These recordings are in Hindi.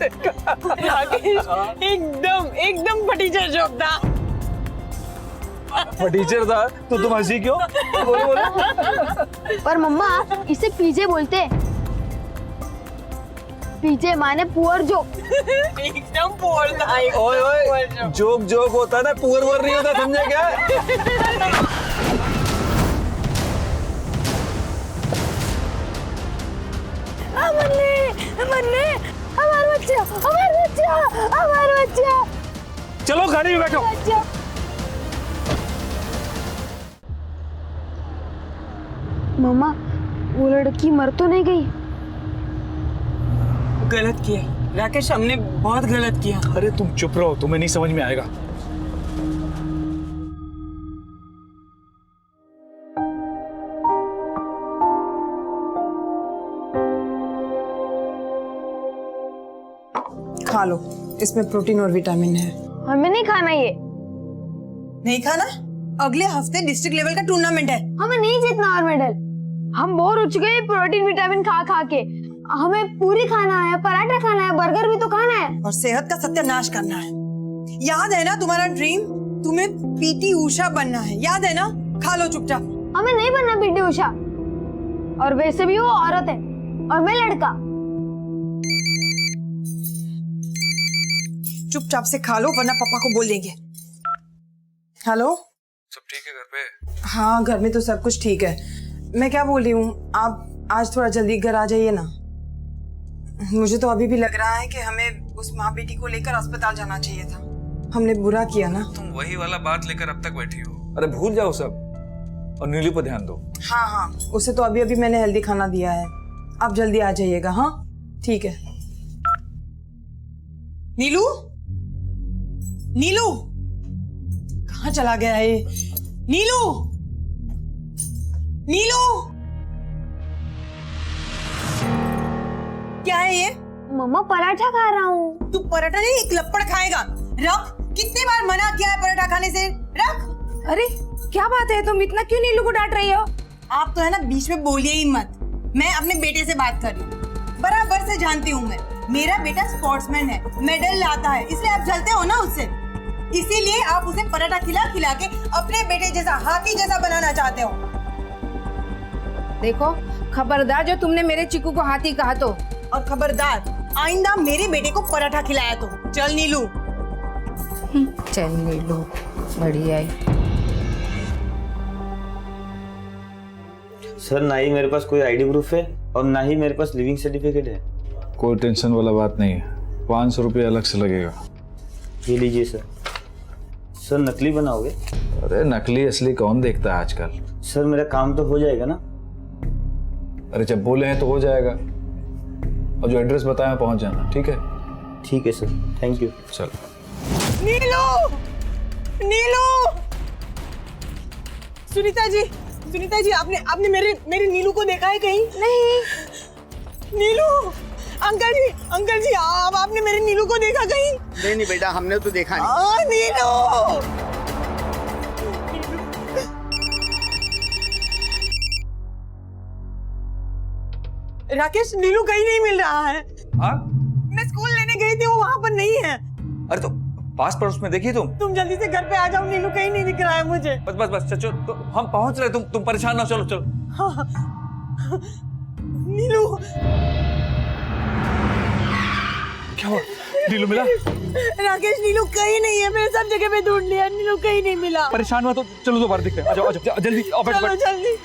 राकेश एकदम एकदम फटीचर जोक था। फटीचर था तो तुम हंसी क्यों? बोलो बोलो। पर मम्मा इसे पीजे बोलते। पीजे माने पुअर जोक। एकदम पुअर था। ओए ओए, जोक जोक होता है ना, पुअर वर नहीं होता, समझे क्या? हमारा बच्चा। चलो गाड़ी में बैठो। मम्मा वो लड़की मर तो नहीं गई? गलत किया राकेश, हमने बहुत गलत किया। अरे तुम चुप रहो, तुम्हें नहीं समझ में आएगा। खा लो, इसमें प्रोटीन और विटामिन है। हमें नहीं खाना ये। नहीं खाना? अगले हफ्ते डिस्ट्रिक्ट लेवल का टूर्नामेंट है। हमें नहीं जीतना और मेडल। हम बोर हो चुके हैं प्रोटीन विटामिन खा खा के। हमें पूरी खाना है, पराठा खाना है, बर्गर भी तो खाना है और सेहत का सत्यानाश करना है। याद है ना तुम्हारा ड्रीम? तुम्हें पीटी उषा बनना है, याद है ना? खा लो चुपचाप। हमें नहीं बनना पीटी उषा। और वैसे भी वो औरत है और मैं लड़का। चुपचाप से खा लो वरना पापा को बोल देंगे। हेलो, सब ठीक है घर पे? हाँ घर में तो सब कुछ ठीक है। मैं क्या बोल रही हूँ, आप आज थोड़ा जल्दी घर आ जाइए ना। मुझे तो अभी भी लग रहा है कि हमें उस माँ बेटी को लेकर अस्पताल जाना चाहिए था। हमने बुरा किया ना। तुम वही वाला बात लेकर अब तक बैठी हो। अरे भूल जाओ सब और नीलू पर ध्यान दो। हाँ हाँ, उसे तो अभी अभी मैंने हेल्दी खाना दिया है। आप जल्दी आ जाइएगा। हाँ ठीक है। नीलू, नीलू कहाँ चला गया है ये? नीलू, नीलू क्या है ये? मम्मा पराठा खा रहा हूँ। तू पराठा नहीं, एक लपड़ खाएगा। रख, कितने बार मना किया है पराठा खाने से। रख। अरे क्या बात है, तुम इतना क्यों नीलू को डांट रही हो? आप तो है ना बीच में बोलिए ही मत। मैं अपने बेटे से बात कर रही हूँ, बराबर से जानती हूँ मैं। मेरा बेटा स्पोर्ट्समैन है, मेडल लाता है, इसलिए आप जलते हो ना उससे। इसीलिए आप उसे पराठा खिला खिला के अपने बेटे जैसा, हाथी जैसा बनाना चाहते हो। देखो खबरदार, जो तुमने मेरे चिकू को हाथी कहा तो। और खबरदार, आइंदा मेरे बेटे को पराठा खिलाया तो। चल नीलू। चल नीलू, बढ़िया है। सर ना ही मेरे पास कोई आईडी प्रूफ है और ना ही मेरे पास लिविंग सर्टिफिकेट है। कोई टेंशन वाला बात नहीं है, 500 रुपये अलग से लगेगा। ये लीजिए सर। सर नकली बनाओगे? अरे नकली असली कौन देखता है आजकल। सर मेरा काम तो हो जाएगा ना? अरे जब बोले हैं तो हो जाएगा, और जो एड्रेस बताया पहुंच जाना। ठीक है? ठीक है सर, थैंक यू। चल। नीलू, नीलू, सुनीता जी, सुनीता जी, आपने मेरे नीलू को देखा है कहीं? नहीं। नीलू, अंकल जी, आपने मेरे नीलू को देखा कहीं? नहीं बेटा, हमने तो देखा नहीं। नीलू, राकेश, नीलू कहीं नहीं मिल रहा है। हाँ? मैं स्कूल लेने गई थी, वो वहाँ पर नहीं है। अरे तो पास पड़ोस में देखी तुम जल्दी से घर पे आ जाओ, नीलू कहीं नहीं दिख रहा है मुझे। बस चलो, तो हम पहुंच रहे, तुम परेशान ना, चलो। हाँ। नीलू, क्या हुआ? नीलू मिला? राकेश, नीलू कहीं नहीं है। मैंने सब जगह पे ढूंढ लिया, नीलू कहीं नहीं मिला। परेशान हुआ तो चलो दोबारा दिखते हैं। आ जाओ जल्दी, आओ बैठो। जल्दी।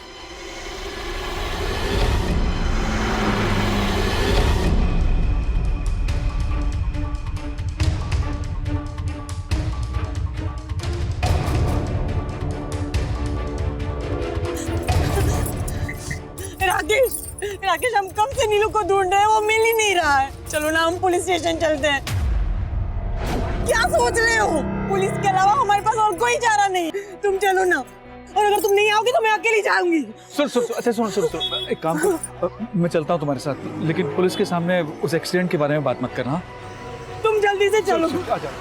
राकेश, हम कब से नीलू को ढूंढ रहे हैं, वो मिल ही नहीं रहा है। चलो ना, हम पुलिस स्टेशन चलते हैं। क्या सोच रहे हो? पुलिस के अलावा हमारे पास और कोई चारा नहीं। तुम चलो ना, और अगर तुम नहीं आओगे तो मैं अकेली जाऊंगी। सुन, एक काम करो, मैं चलता हूँ तुम्हारे साथ, लेकिन पुलिस के सामने उस एक्सीडेंट के बारे में बात मत करना। तुम जल्दी से चलो। आ जाओ।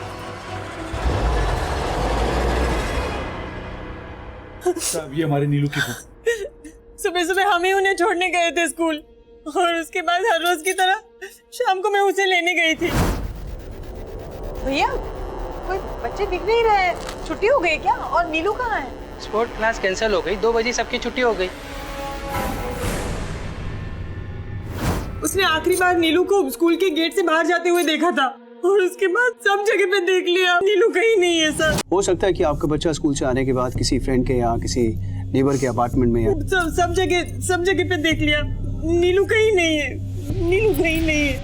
ये हमारे नीलू की बुक। सुबह सुबह हम ही उन्हें छोड़ने गए थे स्कूल, और उसके बाद हर रोज की तरह शाम को मैं उसे लेने गई थी। भैया कोई बच्चे दिख नहीं रहे, छुट्टी हो गई क्या? और नीलू कहाँ है? स्पोर्ट क्लास कैंसिल हो गई, 2 बजे सबकी छुट्टी हो गई। उसने आखिरी बार नीलू को स्कूल के गेट से बाहर जाते हुए देखा था और उसके बाद सब जगह पे देख लिया, नीलू कहीं नहीं है सर। हो सकता है कि आपका बच्चा स्कूल से आने के बाद किसी फ्रेंड के या किसी नेबर के अपार्टमेंट में या सब जगह पे देख लिया, नीलू कहीं नहीं है, नीलू कहीं नहीं है।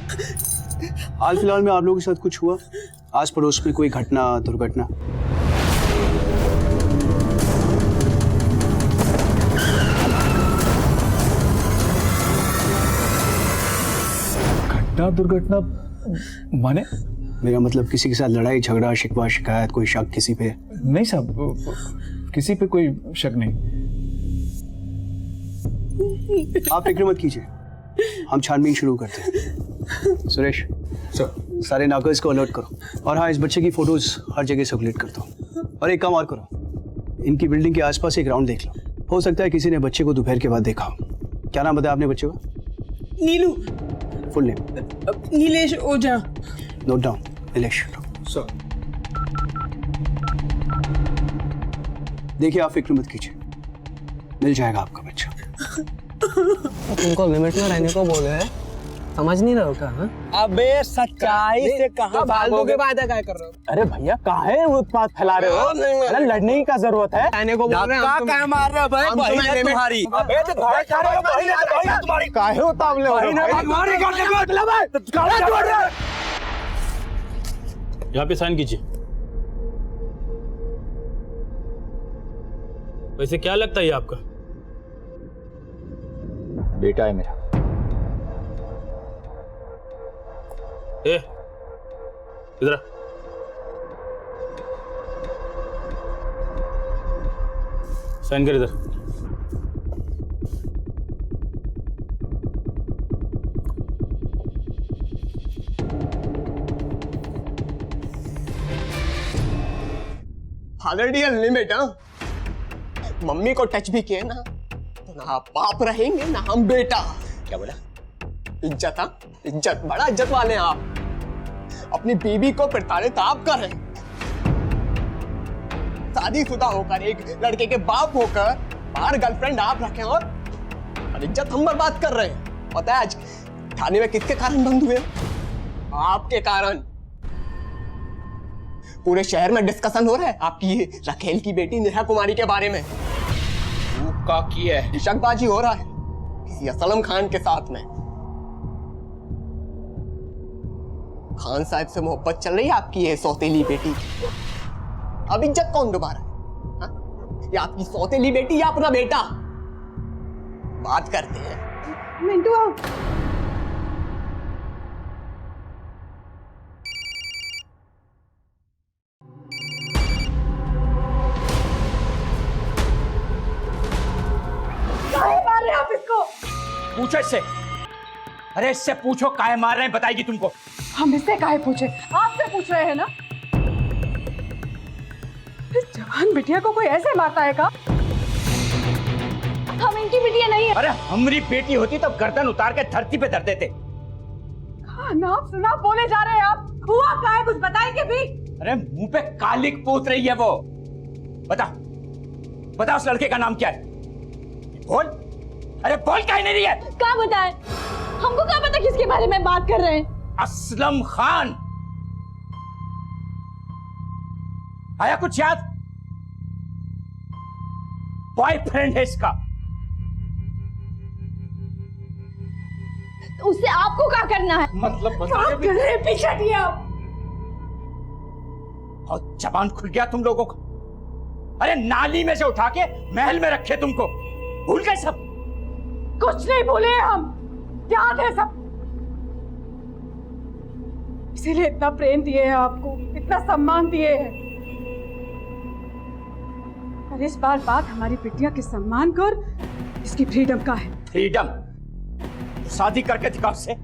हाल फिलहाल में आप लोगों के साथ कुछ हुआ, आस पड़ोस में कोई घटना दुर्घटना? घटना दुर्घटना माने? मेरा मतलब किसी के साथ लड़ाई झगड़ा शिकवा शिकायत कोई शक किसी पे? नहीं साहब, किसी पे कोई शक नहीं। आप फिक्र मत कीजिए, हम छानबीन शुरू करते हैं। सुरेश सर, सारे नाकर्स को अलर्ट करो और हाँ, इस बच्चे की फोटोज हर जगह सर्कुलेट कर दो। और एक काम और करो, इनकी बिल्डिंग के आसपास एक राउंड देख लो, हो सकता है किसी ने बच्चे को दोपहर के बाद देखा हो। क्या नाम बताया आपने बच्चे का? Neelu. Full name? Nilesh Ojha. Note down. Nilesh sir. देखिए, आप फिक्र मत कीजिए, मिल जाएगा आपका बच्चा। तुमको लिमिट में रहने को बोले हैं, समझ नहीं रहे हो क्या? हाँ? अबे सच्चाई से कहाँ फालतू के बातें क्या कर रहे हो? अरे भैया काहे उत्पात फैला रहे हो? अरे लड़ने की क्या जरूरत है? कहने को बोल रहे हैं, हम क्या मार रहे हो भाई? बहन है तुम्हारी। अबे तो भाई तुम्हारी काहे उतावले हो? यहाँ पे साइन कीजिए। वैसे क्या लगता है ये आपका? बेटा है मेरा। इधर आ। साइन कर इधर। Already unlimited. मम्मी को टच भी किए ना तो ना आप बाप रहेंगे ना हम बेटा। क्या बोला? इज्जत? हाँ, इज्जत, बड़ा इज्जत वाले हैं आप। अपनी बीवी को प्रताड़ित आप कर रहे हैं, शादीशुदा होकर एक लड़के के बाप होकर बाहर गर्लफ्रेंड आप रखे और इज्जत हम बर्बाद कर रहे हैं। पता है आज थाने में किसके कारण बंद हुए? आपके कारण। पूरे शहर में डिस्कशन हो रहा है आपकी रखेल की बेटी नेहा कुमारी के बारे में। का की है शकबाजी हो रहा है किसी असलम खान के साथ में। खान साहब से मोहब्बत चल रही है आपकी ये सौतेली बेटी। अब इज्जत कौन दोबारा है? या आपकी सौतेली बेटी या अपना बेटा? बात करते हैं। मिंटू आओ। मार रहे आप इसको? पूछो इससे। अरे इससे पूछो काहे मार रहे हैं, बताएगी तुमको। हम इससे काहे पूछे? आपसे पूछ रहे हैं ना। इस जवान बिटिया को कोई ऐसे मारता है का? हम इनकी बिटिया नहीं है। अरे हमारी बेटी होती तो गर्दन उतार के धरती पे धर देते। नाम सुना बोले जा रहे हैं आप। हुआ क्या है, कुछ बताएंगे भी? अरे मुंह पे कालिक पूत रही है वो। बता बता उस लड़के का नाम क्या है? बोल। अरे बोल काहे नहीं रही है? क्या बताएं? हमको क्या पता किसके बारे में बात कर रहे हैं? असलम खान। आया कुछ याद? बॉयफ्रेंड है इसका। तो उससे आपको क्या करना है? मतलब आप कर रहे हैं पीछे दिया। और जबान खुल गया तुम लोगों का। अरे नाली में से उठा के महल में रखे तुमको, भूल गए सब? कुछ नहीं भूले हम, याद है सब। इसीलिए इतना प्रेम दिए हैं आपको, इतना सम्मान दिए हैं। पर इस बार बात हमारी बिटिया के सम्मान का और इसकी फ्रीडम का है। फ्रीडम? शादी करके दिखाओ से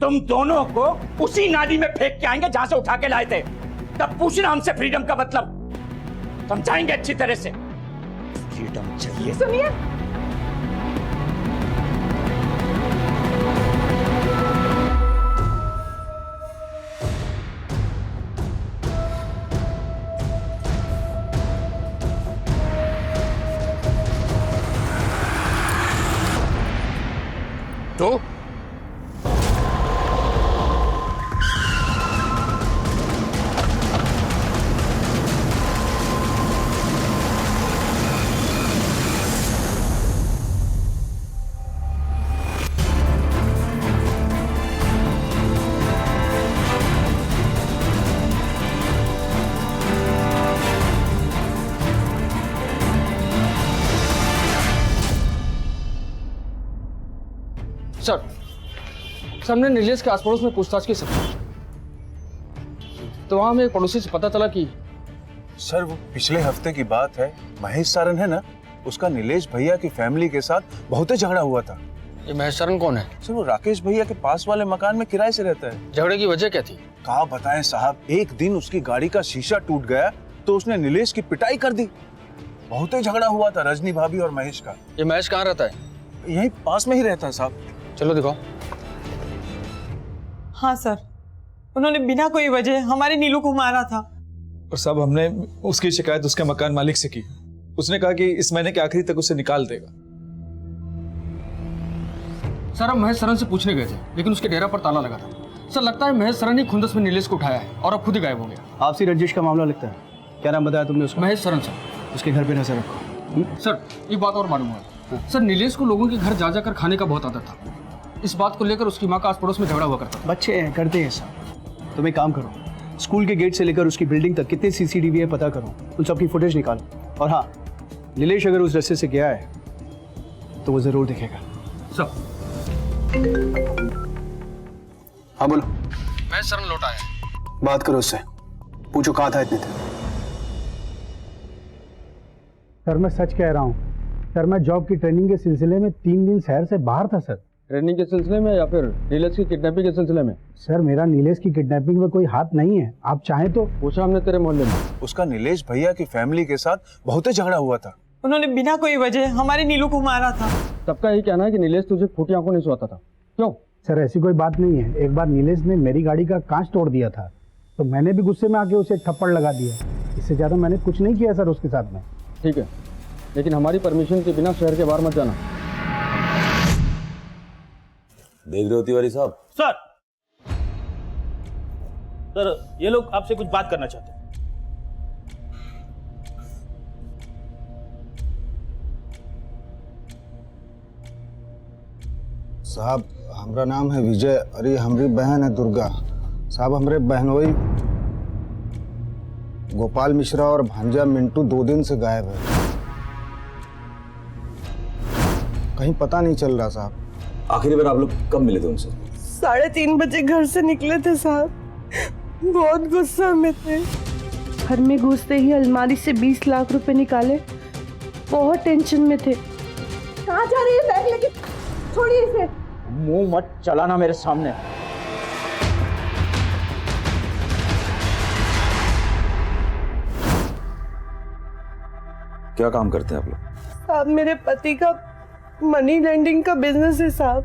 तुम दोनों को उसी नाली में फेंक के आएंगे जहां से उठा के लाए थे। तब पूछना हमसे फ्रीडम का मतलब, समझाएंगे अच्छी तरह से। फ्रीडम चाहिए। सुनिए, तो सर हमने नीलेश के आस पड़ोस में पूछताछ की सर, तो वहां हमें एक पड़ोसी से पता चला कि सर वो पिछले हफ्ते की बात है, महेश सारन है ना, उसका नीलेश भैया की फैमिली के साथ बहुत ही झगड़ा हुआ था। ये महेश शरण कौन है? सर वो राकेश भैया के पास वाले मकान में किराए से रहता है। झगड़े की वजह क्या थी? कहा बताएं साहब, एक दिन उसकी गाड़ी का शीशा टूट गया तो उसने नीलेश की पिटाई कर दी। बहुत ही झगड़ा हुआ था रजनी भाभी और महेश का। ये महेश कहाँ रहता है? यहीं पास में ही रहता है साहब। चलो दिखाओ। हाँ सर, उन्होंने बिना कोई वजह हमारे नीलू को मारा था। और साहब हमने उसकी शिकायत उसके मकान मालिक से की। उसने कहा कि इस महीने के आखिरी तक उसे निकाल देगा। सर हम महेश शरण से पूछने गए थे, लेकिन उसके डेरा पर ताला लगा था। सर लगता है महेश शरण ही खुंदस में नीलेश को उठाया है और अब खुद ही गायब हो गया। आपसी रंजिश का मामला लगता है। क्या नाम बताया तुमने उसका? महेश शरण सर। उसके घर पे नजर रखो। सर एक बात और मालूम हुआ, सर नीलेश को लोगों के घर जा जाकर खाने का बहुत आदत था। इस बात को लेकर उसकी माँ का आस पड़ोस में झगड़ा हुआ करता था। बच्चे हैं, करते हैं ऐसा। तुम एक काम करो, स्कूल के गेट से लेकर उसकी बिल्डिंग तक कितने सीसीटीवी है पता करो, उन सबकी फुटेज निकालो। और हाँ, नीलेश अगर उस रास्ते से गया है तो वो जरूर दिखेगा। सर हाँ बोलो। महेश शरण लौटा है। बात करो उससे, पूछो कहाँ था इतने देर। सर मैं सच कह रहा हूँ सर, मैं जॉब की ट्रेनिंग के सिलसिले में 3 दिन शहर से बाहर था सर। ट्रेनिंग के सिलसिले में या फिर नीलेश की किडनैपिंग के सिलसिले में? सर मेरा नीलेश की किडनैपिंग में कोई हाथ नहीं है, आप चाहें तो। पूछा हमने तेरे मोहल्ले में। उसका नीलेश भैया की फैमिली के साथ बहुत ही झगड़ा हुआ था। उन्होंने बिना कोई वजह हमारे नीलू को मारा था। सबका यही कहना है कि नीलेश तुझे फूटी आंखों नहीं सोता था। क्यों? सर ऐसी कोई बात नहीं है। एक बार नीलेश ने मेरी गाड़ी का कांच तोड़ दिया था, तो मैंने भी गुस्से में आके उसे एक थप्पड़ लगा दिया। इससे ज्यादा मैंने कुछ नहीं किया सर उसके साथ में। ठीक है, लेकिन हमारी परमिशन के बिना शहर के बाहर मत जाना। देख रहे हो तिवारी साहब? सर ये लोग आपसे कुछ बात करना चाहते हैं। साहब हमारा नाम है विजय, अरे हमारी बहन है दुर्गा। साहब हमारे बहनोई गोपाल मिश्रा और भांजा मिंटू 2 दिन से गायब है, कहीं पता नहीं चल रहा साहब। आखिरी बार आप लोग कब मिले थे उनसे? 3:30 बजे घर से निकले थे साहब, बहुत गुस्सा में थे। घर में घुसते ही अलमारी से 20 लाख रुपए निकाले, बहुत टेंशन में थे। कहाँ जा रही है बैग लेके? छोड़िए इसे। मुंह मत चलाना मेरे सामने। क्या काम करते हैं आप लोग? साहब मेरे पति का मनी लेंडिंग का बिजनेस है साहब,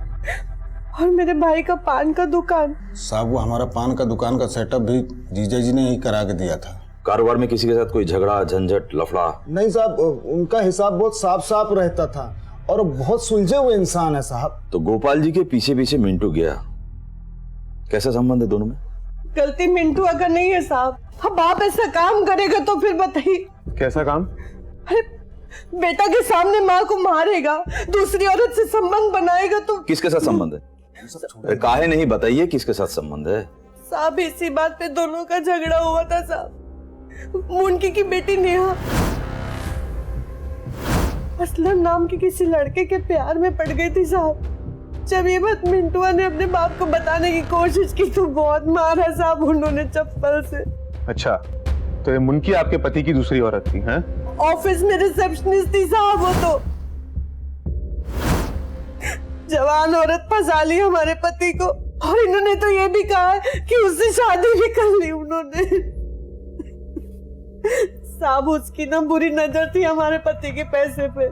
और मेरे भाई का पान का दुकान। साहब वो हमारा पान का दुकान का सेटअप भी जीजा जी ने ही करा के दिया था। कारोबार में किसी के साथ कोई झगड़ा झंझट लफड़ा? नहीं साहब, उनका हिसाब बहुत साफ साफ रहता था और बहुत सुलझे हुए इंसान है साहब। तो गोपाल जी के पीछे पीछे मिंटू गया, कैसा संबंध है दोनों में? गलती मिंटू अगर नहीं है साहब, अब आप ऐसा काम करेगा तो फिर बताइए। कैसा काम? अरे बेटा के सामने माँ को मारेगा, दूसरी औरत से संबंध बनाएगा तो। किसके साथ संबंध है? काहे नहीं बताइए किसके साथ संबंध है? साहब इसी बात पे दोनों का झगड़ा हुआ था साहब। मुनकी की बेटी नेहा असलम नाम के किसी लड़के के प्यार में पड़ गई थी साहब। जब ये बात मिंटुआ ने अपने बाप को बताने की कोशिश की तो बहुत मारा साहब उन्होंने चप्पल से। अच्छा, तो ये मुनकी आपके पति की दूसरी औरत थी? हैं? ऑफिस में रिसेप्शनिस्ट थी साहब वो तो। जवान औरत फंसा ली हमारे पति को, और इन्होंने तो ये भी कहा कि उससे शादी भी कर ली उन्होंने। साहब उसकी ना बुरी नजर थी हमारे पति के पैसे पे।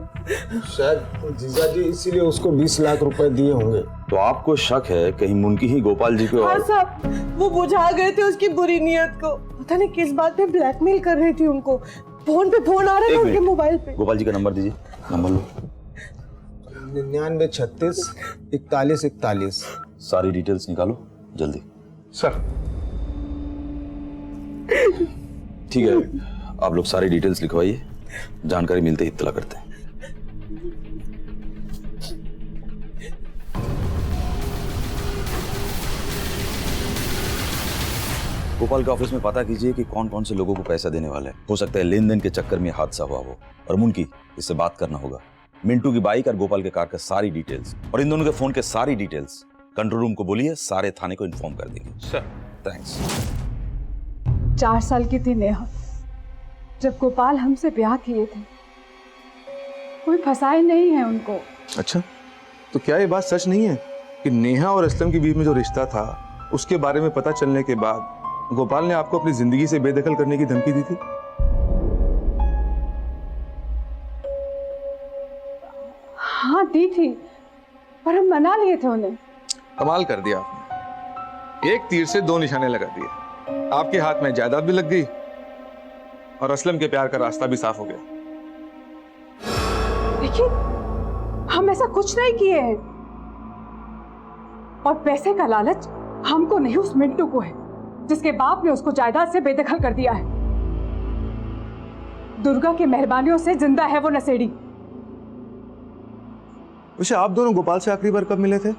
शायद जीजा जी इसीलिए उसको 20 लाख रुपए दिए होंगे। तो आपको शक है कहीं मुनकी ही गोपाल जी को? हाँ साहब, वो बुझा गए थे उसकी बुरी नियत को। पता नहीं किस बात पे ब्लैकमेल कर रही थी उनको। फोन पे फोन आ रहा था उनके मोबाइल पे। गोपाल जी का नंबर दीजिए। नंबर लो। 99 36 41 41। सारी डिटेल्स निकालो जल्दी। सर। ठीक है, आप लोग सारी डिटेल्स लिखवाइए, जानकारी मिलते ही इत्तला करते हैं। गोपाल के ऑफिस में पता कीजिए कि कौन कौन से लोगों को पैसा देने वाले हैं। हो सकता है लेन देन के चक्कर में हादसा हुआ हो। और मुनकी, इससे बात करना होगा। मिंटू की बाइक और गोपाल के कार का सारी डिटेल्स और इन दोनों के फोन के सारी डिटेल्स कंट्रोल रूम को बोलिए, सारे थाने को इन्फॉर्म कर देंगे। सर। थैंक्स। 4 साल की थी नेहा जब गोपाल हमसे ब्याह किए थे। कोई फंसाए नहीं है उनको। अच्छा, तो क्या ये बात सच नहीं है कि नेहा और असलम के बीच में जो रिश्ता था उसके बारे में पता चलने के बाद गोपाल ने आपको अपनी जिंदगी से बेदखल करने की धमकी दी थी? हाँ दी थी, पर हम मना लिए थे उन्हें। कमाल कर दिया आपने, एक तीर से 2 निशाने लगा दिए। आपके हाथ में जायदाद भी लग गई और असलम के प्यार का रास्ता भी साफ हो गया। देखिए, हम ऐसा कुछ नहीं किए हैं। और पैसे का लालच हमको नहीं, उस मिंटू को है, जिसके बाप ने उसको जायदाद से बेदखल कर दिया है। दुर्गा की मेहरबानियों से जिंदा है वो नशेड़ी। वैसे आप दोनों गोपाल से आखिरी बार कब मिले थे?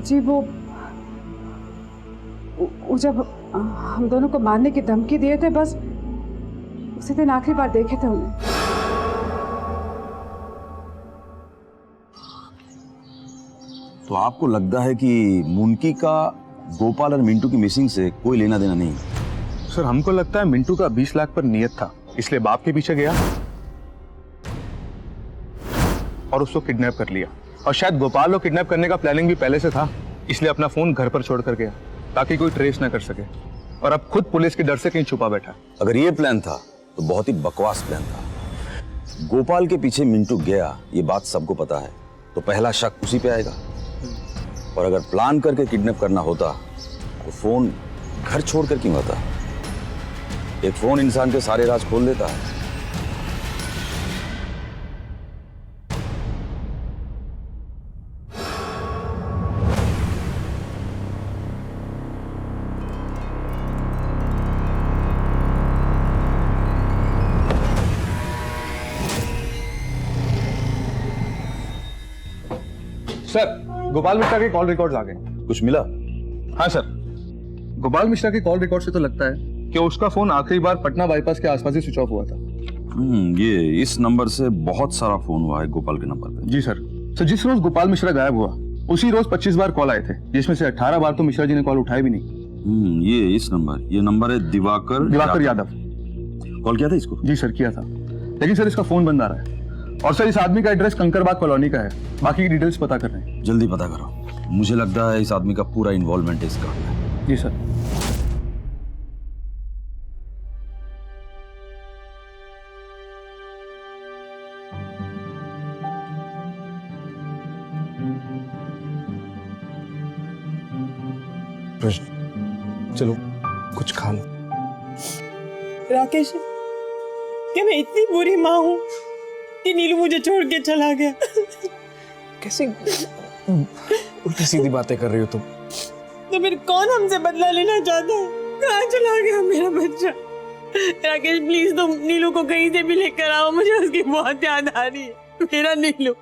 जी वो जब हम दोनों को मारने की धमकी दिए थे, बस उसी दिन आखिरी बार देखे थे उन्हें। तो आपको लगता है कि मुनकी का गोपाल और मिंटू की मिसिंग से कोई लेना देना नहीं? सर, हमको लगता है मिंटू का 20 लाख पर नियत था, इसलिए बाप के पीछे गया और उसको किडनैप कर लिया। और शायद गोपाल को किडनैप करने का प्लानिंग भी पहले से था, इसलिए अपना फोन घर पर छोड़ कर गया ताकि कोई ट्रेस ना कर सके। और अब खुद पुलिस के डर से कहीं छुपा बैठा। अगर ये प्लान था तो बहुत ही बकवास प्लान था। गोपाल के पीछे मिंटू गया, ये बात सबको पता है, तो पहला शक उसी पे आएगा। और अगर प्लान करके किडनैप करना होता तो फोन घर छोड़कर क्यों आता? एक फोन इंसान के सारे राज खोल देता है। सर, गोपाल मिश्रा के कॉल रिकॉर्ड्स आ गए। कुछ मिला? हाँ सर, गोपाल मिश्रा के कॉल रिकॉर्ड से तो लगता है कि उसका फोन आखिरी बार पटना बाईपास के आसपास ही स्विच ऑफ हुआ था। ये इस नंबर से बहुत सारा फोन हुआ है गोपाल के नंबर पे। जी सर। जिस रोज गोपाल मिश्रा गायब हुआ उसी रोज 25 बार कॉल आए थे, जिसमें से 18 बार तो मिश्रा जी ने कॉल उठाए भी नहीं। ये नंबर है दिवाकर यादव। कॉल किया था इसको? जी सर, किया था, लेकिन सर इसका फोन बंद आ रहा है। और सर, इस आदमी का एड्रेस कंकरबाग कॉलोनी का है। बाकी की डिटेल्स पता कर रहे हैं। जल्दी पता करो, मुझे लगता है इस आदमी का पूरा इन्वॉल्वमेंट है इसका। जी सर। चलो कुछ खा लो। राकेश, क्या मैं इतनी बुरी माँ हूँ कि नीलू मुझे छोड़ के चला गया? कैसी उल्टी सीधी बातें कर रही हो तुम? तो फिर कौन हमसे बदला लेना चाहता है? कहाँ चला गया मेरा बच्चा? राकेश प्लीज तुम नीलू को कहीं से भी लेकर आओ, मुझे उसकी बहुत याद आ रही है। मेरा नीलू।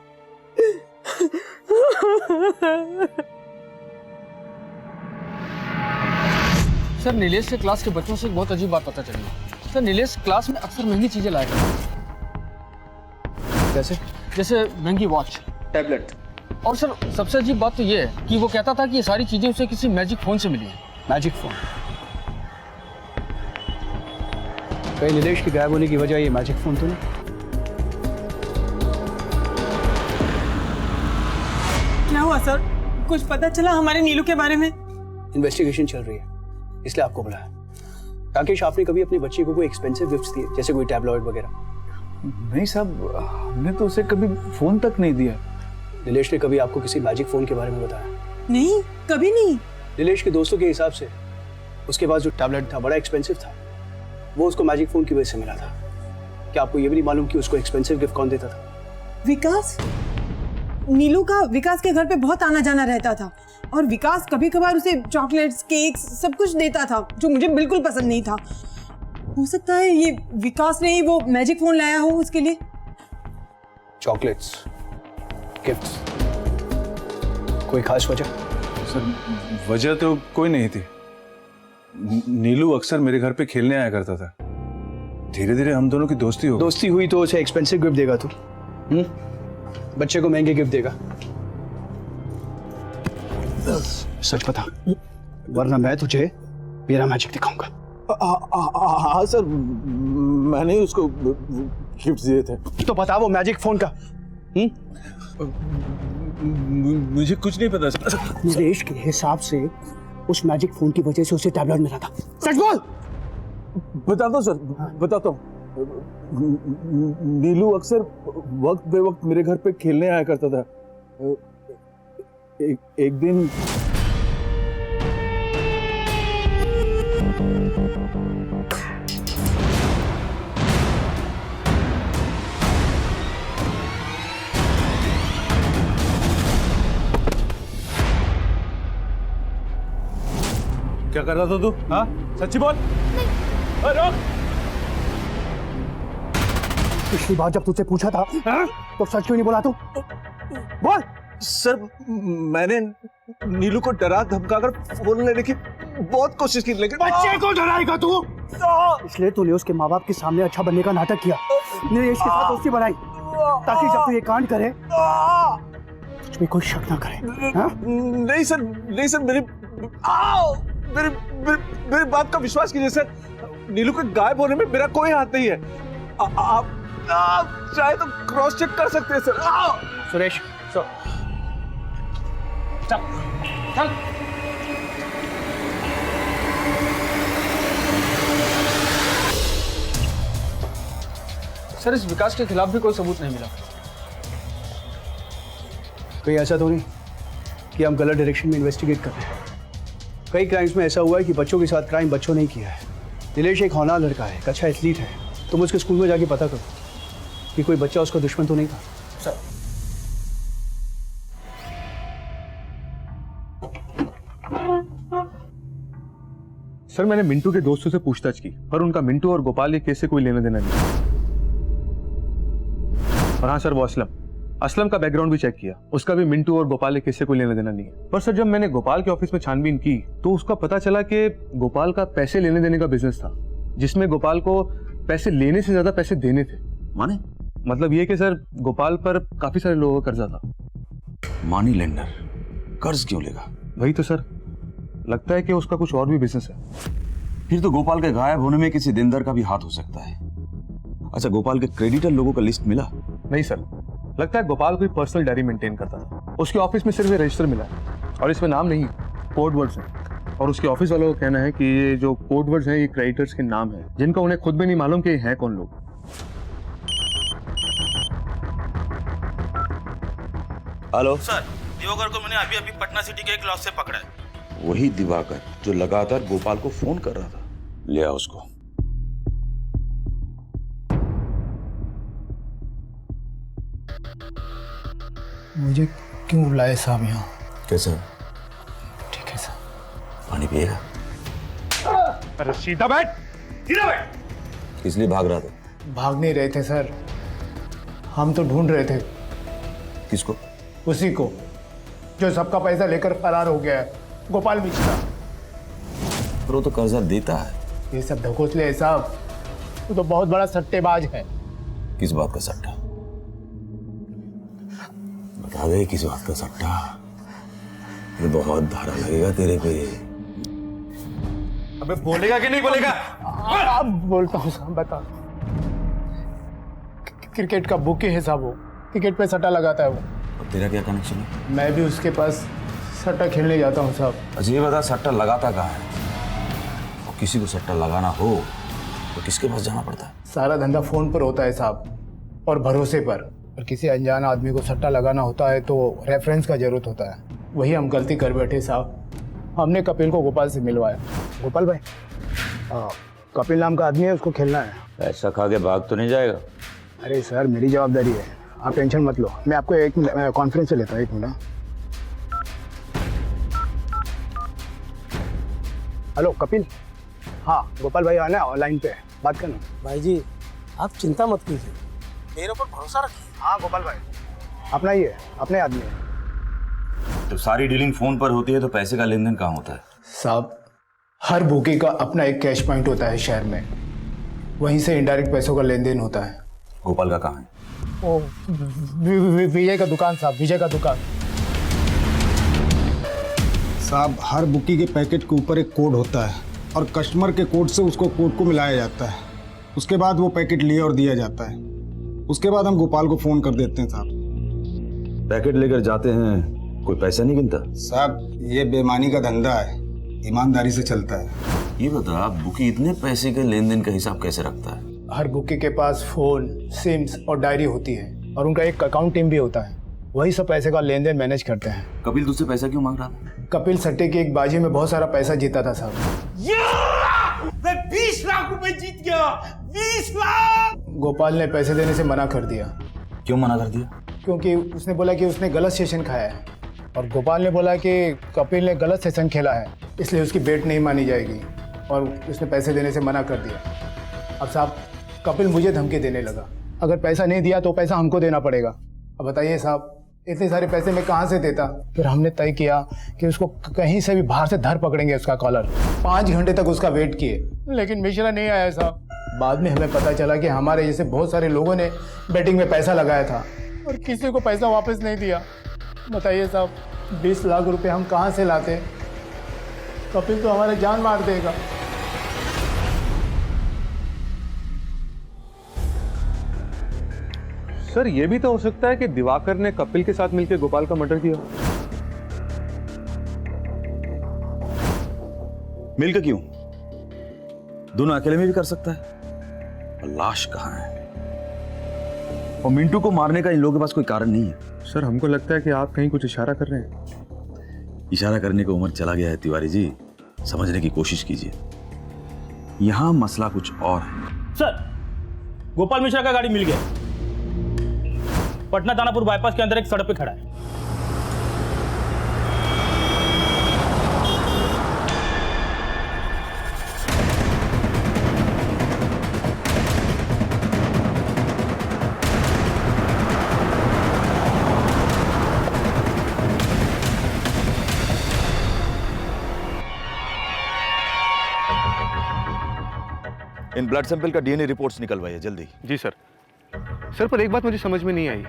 सर, नीलेश के क्लास के बच्चों से एक बहुत अजीब बात पता चली है। सर, नीलेश क्लास में अक्सर महंगी चीजें लाया करता है। जैसे महंगी वॉच, टैबलेट। और सर, सबसे अजीब बात तो ये है कि वो कहता था कि ये सारी चीजें उसे किसी मैजिक फोन से मिली है। Magic phone? कहीं नीलेश के गायब होने की वजह ये मैजिक फोन तो नहीं? क्या हुआ सर? कुछ पता चला हमारे नीलू के बारे में? इन्वेस्टिगेशन चल रही है, इसलिए आपको बुलाया। राकेश, आपने कभी अपनी बच्ची को कोई एक्सपेंसिव गिफ्ट्स दिए, जैसे कोई टैबलॉइड वगैरह? नहीं साहब, हमने तो उसे कभी फोन तक नहीं दिया। नीलेश ने कभी आपको किसी मैजिक फोन के बारे में बताया? नहीं, कभी नहीं। नीलेश के दोस्तों के हिसाब से उसके पास जो टैबलेट था बड़ा एक्सपेंसिव था, वो उसको मैजिक फोन की वजह से मिला था। क्या आपको ये भी नहीं मालूम कि उसको एक्सपेंसिव गिफ्ट कौन देता था? विकास? नीलू का विकास के घर पे बहुत आना जाना रहता था और विकास कभी कभार उसे चॉकलेट्स, केक्स सब कुछ देता था जो मुझे बिल्कुल पसंद नहीं था। हो सकता है ये विकास ने ही वो मैजिक फोन लाया हो उसके लिए। चॉकलेट्स, गिफ्ट्स, कोई खास वजह? सर वजह तो कोई नहीं थी। नीलू अक्सर मेरे घर पे खेलने आया करता था। धीरे धीरे हम दोनों की दोस्ती हो गई। दोस्ती हुई तो उसे एक्सपेंसिव गिफ्ट देगा तू? बच्चे को महंगे गिफ्ट देगा? सच बता, वरना मैं तुझे मेरा मैजिक दिखाऊंगा। हाँ सर, मैंने उसको गिफ्ट दिए थे। तो बता वो मैजिक फोन का। मुझे कुछ नहीं पता सर। नरेश के हिसाब से उस मैजिक फोन की वजह से उसे टैबलेट मिला था। सच बोल। बताता हूँ सर, बताता हूँ। नीलू अक्सर वक्त बे वक्त मेरे घर पे खेलने आया करता था। एक दिन क्या कर रहा था तू? हाँ सच्ची बोल। रोक। पिछली बार जब तुझसे पूछा था तो सच क्यों नहीं बोला तू? बोल। सर मैंने नीलू को डरा धमका कर फोन लेने की बहुत कोशिश की, लेकिन बच्चे को डराएगा तू? इसलिए तूने उसके माँ बाप के सामने अच्छा बनने का नाटक किया, नरेश के साथ दोस्ती बनाई, ताकि जब तू ये कांड करे तुझ में कोई शक ना करे। हाँ? नहीं सर, नहीं सर, मेरी बात का विश्वास कीजिए सर। नीलू के गायब होने में मेरा कोई हाथ नहीं है। आप चाहे तो क्रॉस चेक कर सकते हैं सर। सुरेश चल चल। सर इस विकास के खिलाफ भी कोई सबूत नहीं मिला। कहीं ऐसा तो नहीं कि हम गलत डायरेक्शन में इन्वेस्टिगेट कर रहे हैं? कई क्राइम्स में ऐसा हुआ है कि बच्चों के साथ क्राइम बच्चों ने किया है। नीलेश एक होनहार लड़का है, एक अच्छा एथलीट है। तुम उसके स्कूल में जाके पता करो कि कोई बच्चा उसका दुश्मन तो नहीं था। सर सर मैंने मिंटू के दोस्तों से पूछताछ की पर उनका मिंटू और गोपाल के केस से कोई लेना देना नहीं। और हाँ सर वो असलम का बैकग्राउंड भी चेक किया, उसका भी मिंटू और गोपाल के केस से कोई लेना देना नहीं है। पर सर जब मैंने गोपाल के ऑफिस में छानबीन की तो उसका पता चला कि गोपाल का पैसे लेने देने का बिजनेस था, जिसमें गोपाल को पैसे लेने से ज्यादा पैसे देने थे। माने? मतलब ये कि सर गोपाल पर काफी सारे लोगों का कर्जा था। मनी लेंडर कर्ज क्यों लेगा? वही तो सर, लगता है कि उसका कुछ और भी बिजनेस है। फिर तो गोपाल के गायब होने में किसी देनदार का भी हाथ हो सकता है। अच्छा गोपाल के क्रेडिटर लोगों का लिस्ट मिला? नहीं सर, लगता है गोपाल कोई पर्सनल डायरी मेंटेन करता था। उसके ऑफिस में सिर्फ ये रजिस्टर मिला है और इसमें नाम नहीं, कोड वर्ड्स हैं। और उसके ऑफिस वालों का कहना है कि ये जो कोड वर्ड्स हैं ये क्रेडिटर्स के नाम हैं, जिनका उन्हें खुद भी नहीं मालूम कि ये हैं कौन लोग। हेलो सर, दिवाकर को मैंने अभी अभी पटना सिटी के एक लॉज से पकड़ा है। वही दिवाकर जो लगातार गोपाल को फोन कर रहा था। ले आओ उसको। मुझे क्यों बुलाए साहब यहाँ? कैसा? ठीक है सर। पानी पिएगा? अरे सीधा बैठ, सीधा बैठ। इसलिए भाग रहा था? भाग नहीं रहे थे सर, हम तो ढूंढ रहे थे किसको? उसी को जो सबका पैसा लेकर फरार हो गया है, गोपाल मिश्रा। पर वो तो कर्जा देता है। ये सब ढकोसले है साहब, वो तो बहुत बड़ा सट्टेबाज है। किस बात का सट्टा? बता दे किस बात का सट्टा। ये बहुत धारा लगेगा तेरे पे। अबे बोलेगा कि नहीं बोलेगा? अब बोलता हूँ साहब, बता। क्रिकेट का बुकी है साहब, वो क्रिकेट पे सट्टा लगाता है वो। और तेरा क्या कनेक्शन है? मैं भी उसके पास सट्टा खेलने जाता हूँ साहब। अच्छा ये बता सट्टा लगाता कहाँ है? और किसी को सट्टा लगाना हो तो किसके पास जाना पड़ता है? सारा धंधा फोन पर होता है साहब, और भरोसे पर। और किसी अनजान आदमी को सट्टा लगाना होता है तो रेफरेंस का जरूरत होता है। वही हम गलती कर बैठे साहब। हमने कपिल को गोपाल से मिलवाया। गोपाल भाई, कपिल नाम का आदमी है, उसको खेलना है। पैसा खा के भाग तो नहीं जाएगा? अरे सर, मेरी जवाबदारी है, आप टेंशन मत लो। मैं आपको एक कॉन्फ्रेंस से लेता हूँ, 1 मिनट। हेलो कपिल, हाँ गोपाल भाई आना है, ऑनलाइन पे बात करना। भाई जी आप चिंता मत कीजिए, मेरे ऊपर भरोसा रखिए। हाँ गोपाल भाई अपना ही है, अपने आदमी है। जब सारी डीलिंग फोन पर होती है तो पैसे का लेन देन कहाँ होता है? साहब, हर बुकी का अपना एक कैश पॉइंट होता है शहर में, वहीं से इनडायरेक्ट पैसों का लेन देन होता है। गोपाल का कहाँ है? ओ विजय का दुकान साहब, विजय का दुकान। साहब, हर बुकी के पैकेट के ऊपर एक कोड होता है और कस्टमर के कोड से उसको कोड को मिलाया जाता है। उसके बाद वो पैकेट लिया और दिया जाता है। उसके बाद हम गोपाल को फोन कर देते हैं। साहब पैकेट लेकर जाते हैं, कोई पैसा नहीं गिनता? साहब ये बेईमानी का धंधा है, ईमानदारी से चलता है। ये बता, बुकी इतने पैसे के लेन देन का हिसाब कैसे रखता है? हर बुकी के पास फोन, सिम्स और डायरी होती है और उनका एक अकाउंट टीम भी होता है, वही सब पैसे का लेन देन मैनेज करते हैं। कपिल तुझसे पैसा क्यों मांग रहा था? कपिल सट्टे की एक बाजी में बहुत सारा पैसा जीता था साहब। मैं 20 लाख रुपए जीत गया, 20 लाख। गोपाल ने पैसे देने से मना कर दिया। क्यों मना कर दिया? क्योंकि उसने बोला कि उसने गलत सेशन खाया है और गोपाल ने बोला कि कपिल ने गलत सेशन खेला है, इसलिए उसकी बेट नहीं मानी जाएगी और उसने पैसे देने से मना कर दिया। अब साहब कपिल मुझे धमकी देने लगा, अगर पैसा नहीं दिया तो पैसा हमको देना पड़ेगा। अब बताइए साहब, इतने सारे पैसे मैं कहाँ से देता? फिर हमने तय किया कि उसको कहीं से भी बाहर से धर पकड़ेंगे उसका कॉलर। 5 घंटे तक उसका वेट किए, लेकिन मिश्रा नहीं आया साहब। बाद में हमें पता चला कि हमारे जैसे बहुत सारे लोगों ने बैटिंग में पैसा लगाया था और किसी को पैसा वापस नहीं दिया। बताइए साहब, 20 लाख रुपए हम कहाँ से लाते? कपिल तो हमारे जान मार देगा। सर ये भी तो हो सकता है कि दिवाकर ने कपिल के साथ मिलकर गोपाल का मर्डर किया। मिलकर क्यों? दोनों अकेले में भी कर सकता है। और लाश कहाँ है? और मिंटू को मारने का इन लोगों के पास कोई कारण नहीं है। सर हमको लगता है कि आप कहीं कुछ इशारा कर रहे हैं। इशारा करने का उम्र चला गया है तिवारी जी, समझने की कोशिश कीजिए। यहां मसला कुछ और है। सर, गोपाल मिश्रा का गाड़ी मिल गया, पटना दानापुर बाईपास के अंदर एक सड़क पे खड़ा है। इन ब्लड सैंपल का डीएनए रिपोर्ट्स निकलवाइए जल्दी। जी सर। सर पर एक बात मुझे समझ में नहीं आई,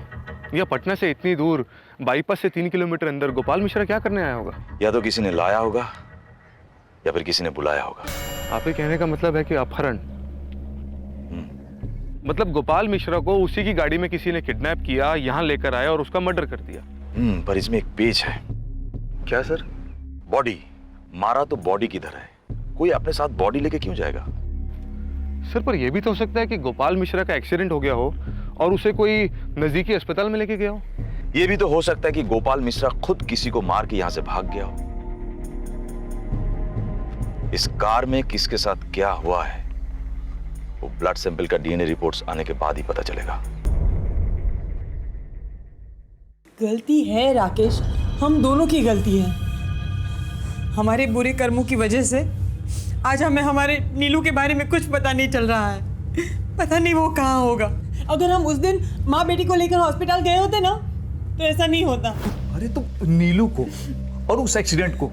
यह पटना से इतनी दूर बाईपास से 3 किलोमीटर अंदर गोपाल मिश्रा क्या करने आया होगा? या तो किसी ने लाया होगा या फिर किसी ने बुलाया होगा। आपके कहने का मतलब है कि अपहरण? मतलब गोपाल मिश्रा को उसी की गाड़ी में किसी ने किडनैप किया, यहाँ लेकर आया और उसका मर्डर कर दिया। पर इसमें एक पेच है। क्या सर? बॉडी मारा तो बॉडी किधर है? कोई अपने साथ बॉडी लेके क्यों जाएगा? सर पर यह भी तो हो सकता है कि गोपाल मिश्रा का एक्सीडेंट हो गया हो और उसे कोई नजदीकी अस्पताल में लेके गया हो। यह भी तो हो सकता है कि गोपाल मिश्रा खुद किसी को मार के यहां से भाग गया हो। इस कार में किसके साथ क्या हुआ है वो ब्लड सैंपल का डीएनए रिपोर्ट्स आने के बाद ही पता चलेगा। गलती है राकेश, हम दोनों की गलती है। हमारे बुरे कर्मों की वजह से आज हमें हमारे नीलू के बारे में कुछ पता नहीं चल रहा है। पता नहीं वो कहाँ होगा। अगर हम उस दिन माँ बेटी को लेकर हॉस्पिटल गए होते ना तो ऐसा नहीं होता। अरे तुम नीलू को और उस एक्सीडेंट को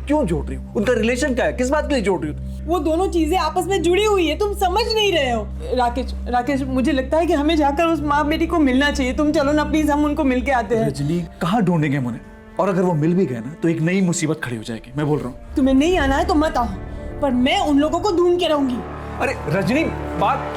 क्यों जोड़ रही हो? उनका रिलेशन क्या है? किस बात के लिए जोड़ रही हो? वो दोनों चीजें आपस में जुड़ी हुई है, तुम समझ नहीं रहे हो। राकेश मुझे लगता है कि हमें जाकर उस माँ बेटी को मिलना चाहिए। तुम चलो ना प्लीज, हम उनको मिल के आते हैं। रजनी, कहाँ ढूंढेंगे हम उन्हें? और अगर वो मिल भी गए ना तो एक नई मुसीबत खड़ी हो जाएगी। मैं बोल रहा हूँ, तुम्हें नहीं आना है तो मत आओ, पर मैं उन लोगों को ढूंढ के रहूंगी। अरे रजनी, बात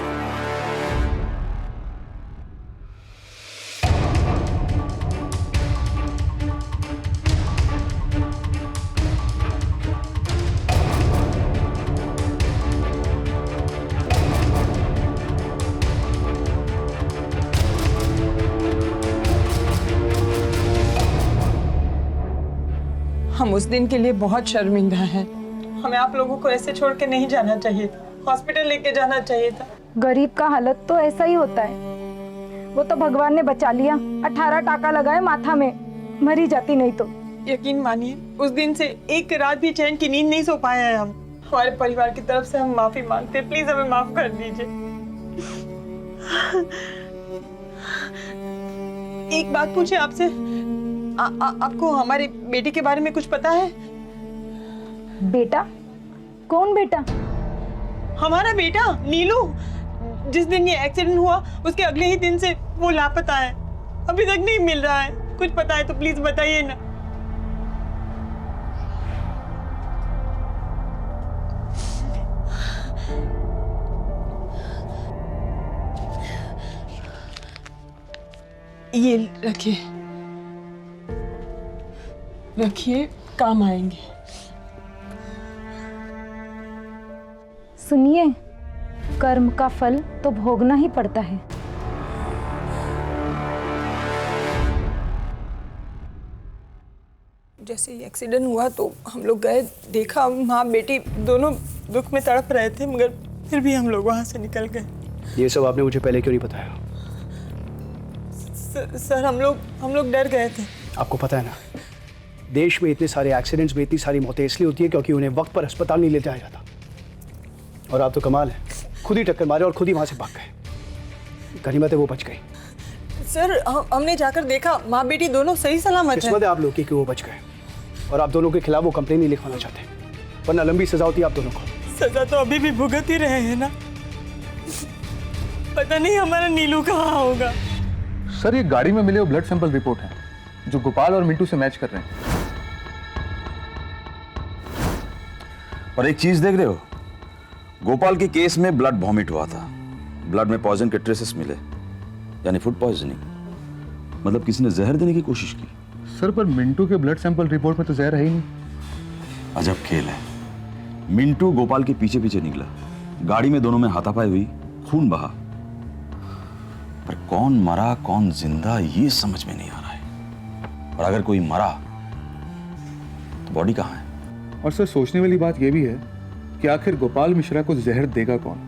हम उस दिन के लिए बहुत शर्मिंदा हैं। हमें आप लोगों को ऐसे छोड़ के नहीं जाना चाहिए। हॉस्पिटल लेके जाना चाहिए था। गरीब का हालत तो ऐसा ही होता है। वो तो भगवान ने बचा लिया, 18 टाका लगाए माथा में, मरी जाती नहीं तो। यकीन मानिए उस दिन से एक रात भी चैन की नींद नहीं सो पाए हैं हम। हमारे परिवार की तरफ से हम माफी मांगते हैं, प्लीज हमें माफ कर दीजिए। एक बात पूछे आपसे, आपको हमारे बेटे के बारे में कुछ पता है? बेटा? कौन बेटा? हमारा बेटा नीलू। जिस दिन ये एक्सीडेंट हुआ उसके अगले ही दिन से वो लापता है, अभी तक नहीं मिल रहा है। कुछ पता है तो प्लीज बताइए ना। ये रखिए, रखिए, काम आएंगे। सुनिए, कर्म का फल तो भोगना ही पड़ता है। जैसे ही एक्सीडेंट हुआ तो हम लोग गए, देखा माँ बेटी दोनों दुख में तड़प रहे थे, मगर फिर भी हम लोग वहाँ से निकल गए। ये सब आपने मुझे पहले क्यों नहीं बताया? सर हम लोग डर गए थे। आपको पता है ना, देश में इतने सारे एक्सीडेंट्स में इतनी सारी मौतें इसलिए होती है क्योंकि उन्हें वक्त पर अस्पताल नहीं ले जाया जाता। और आप तो कमाल है, खुद ही टक्कर मारे और खुद ही वहां से भाग गए। गनीमत है वो बच गई। सर हमने जाकर देखा, माँ बेटी दोनों सही सलामत हैं। किस्मत है आप लोग की कि वो बच गए, और आप दोनों के खिलाफ वो कंप्लेन नहीं लिखवाना चाहते, वरना लंबी सजा होती है आप दोनों को। सजा तो अभी भी भुगत ही रहे हैं ना। पता नहीं हमारा नीलू कहाँ होगा। सर ये गाड़ी में मिले वो ब्लड सैंपल रिपोर्ट है जो गोपाल और मिंटू से मैच कर रहे हैं। और एक चीज देख रहे हो, गोपाल के केस में ब्लड वॉमिट हुआ था, ब्लड में पॉइजन के ट्रेसेस मिले, यानी फूड पॉइजनिंग। मतलब किसी ने जहर देने की कोशिश की। सर पर मिंटू के ब्लड सैंपल रिपोर्ट में तो जहर है ही नहीं। अजब खेल है। मिंटू गोपाल के पीछे पीछे निकला, गाड़ी में दोनों में हाथापाई हुई, खून बहा, पर कौन मरा कौन जिंदा ये समझ में नहीं आ रहा है। और अगर कोई मरा तो बॉडी कहाँ है? और सर सोचने वाली बात यह भी है कि आखिर गोपाल मिश्रा को जहर देगा कौन?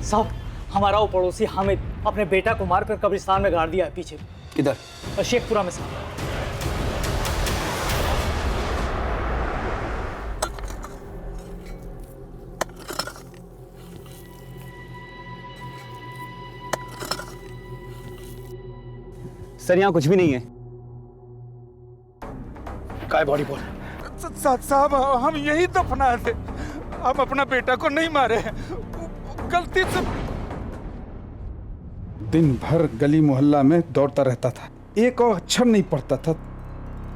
साहब, हमारा वो पड़ोसी हामिद अपने बेटा को मारकर कब्रिस्तान में गाड़ दिया है पीछे। किधर? शेखपुरा में साहब। सर यहाँ कुछ भी नहीं है। काय बॉडी बोल? साहब हम यही दफनाए थे, हम अपना बेटा को नहीं मारे हैं, गलती से। दिन भर गली मोहल्ला में दौड़ता रहता था, एक और अक्षर नहीं पढ़ता था,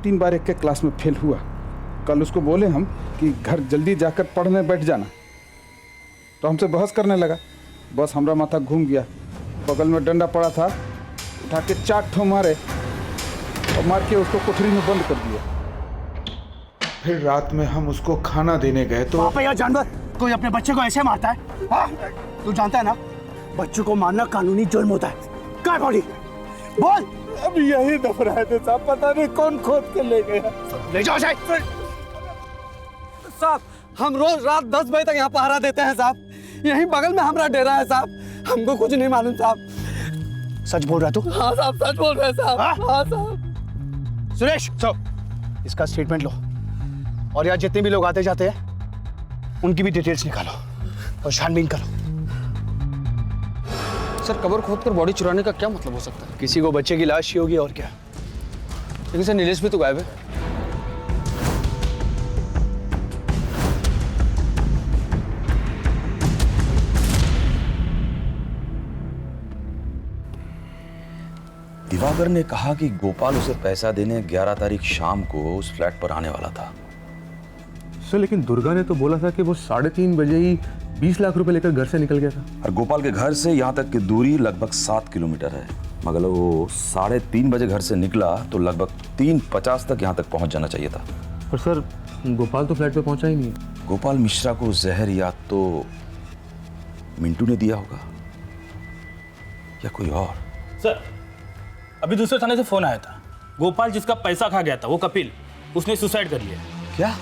3 बार एक के क्लास में फेल हुआ। कल उसको बोले हम कि घर जल्दी जाकर पढ़ने बैठ जाना, तो हमसे बहस करने लगा। बस हमारा माथा घूम गया। बगल में डंडा पड़ा था, उठा के 4 ठो मारे और मार के उसको कोठरी में बंद कर दिया। फिर रात में हम उसको खाना देने गए तो पापा, यार जानवर कोई अपने बच्चे को ऐसे मारता है? हाँ? तू जानता है ना, बच्चों को मारना कानूनी जुर्म होता है। काय बॉडी बोल? अब यही दफनाए थे साहब, पता नहीं कौन खोद के ले गया। ले जाओ साहब। साहब हम रोज रात 10 बजे तक यहाँ पहरा देते हैं साहब, यहीं बगल में हमारा डेरा है साहब, हमको कुछ नहीं मालूम साहब। सच बोल रहा तू? हाँ साहब सच बोल रहे हैं साहब। हाँ साहब। सुरेश इसका स्टेटमेंट लो, और यहाँ जितने भी लोग आते जाते हैं उनकी भी डिटेल्स निकालो और छानबीन करो। सर कबर खोद कर बॉडी चुराने का क्या मतलब हो सकता है? किसी को बच्चे की लाश ही होगी और क्या। लेकिन सर नीलेश भी तो गायब है। दिवाकर ने कहा कि गोपाल उसे पैसा देने 11 तारीख शाम को उस फ्लैट पर आने वाला था। सर लेकिन दुर्गा ने तो बोला था कि वो 3:30 बजे ही 20 लाख रुपए लेकर घर से निकल गया था। और गोपाल के घर से यहाँ तक की दूरी लगभग 7 किलोमीटर है, मगर वो 3:30 बजे घर से निकला तो लगभग 3:50 तक यहाँ तक पहुँच जाना चाहिए था। पर सर गोपाल तो फ्लैट पे पहुंचा ही नहीं। गोपाल मिश्रा को जहर या तो मिंटू ने दिया होगा या कोई और। सर अभी दूसरे थाने से फोन आया था, गोपाल जिसका पैसा खा गया था वो कपिल, उसने सुसाइड कर लिया। क्या?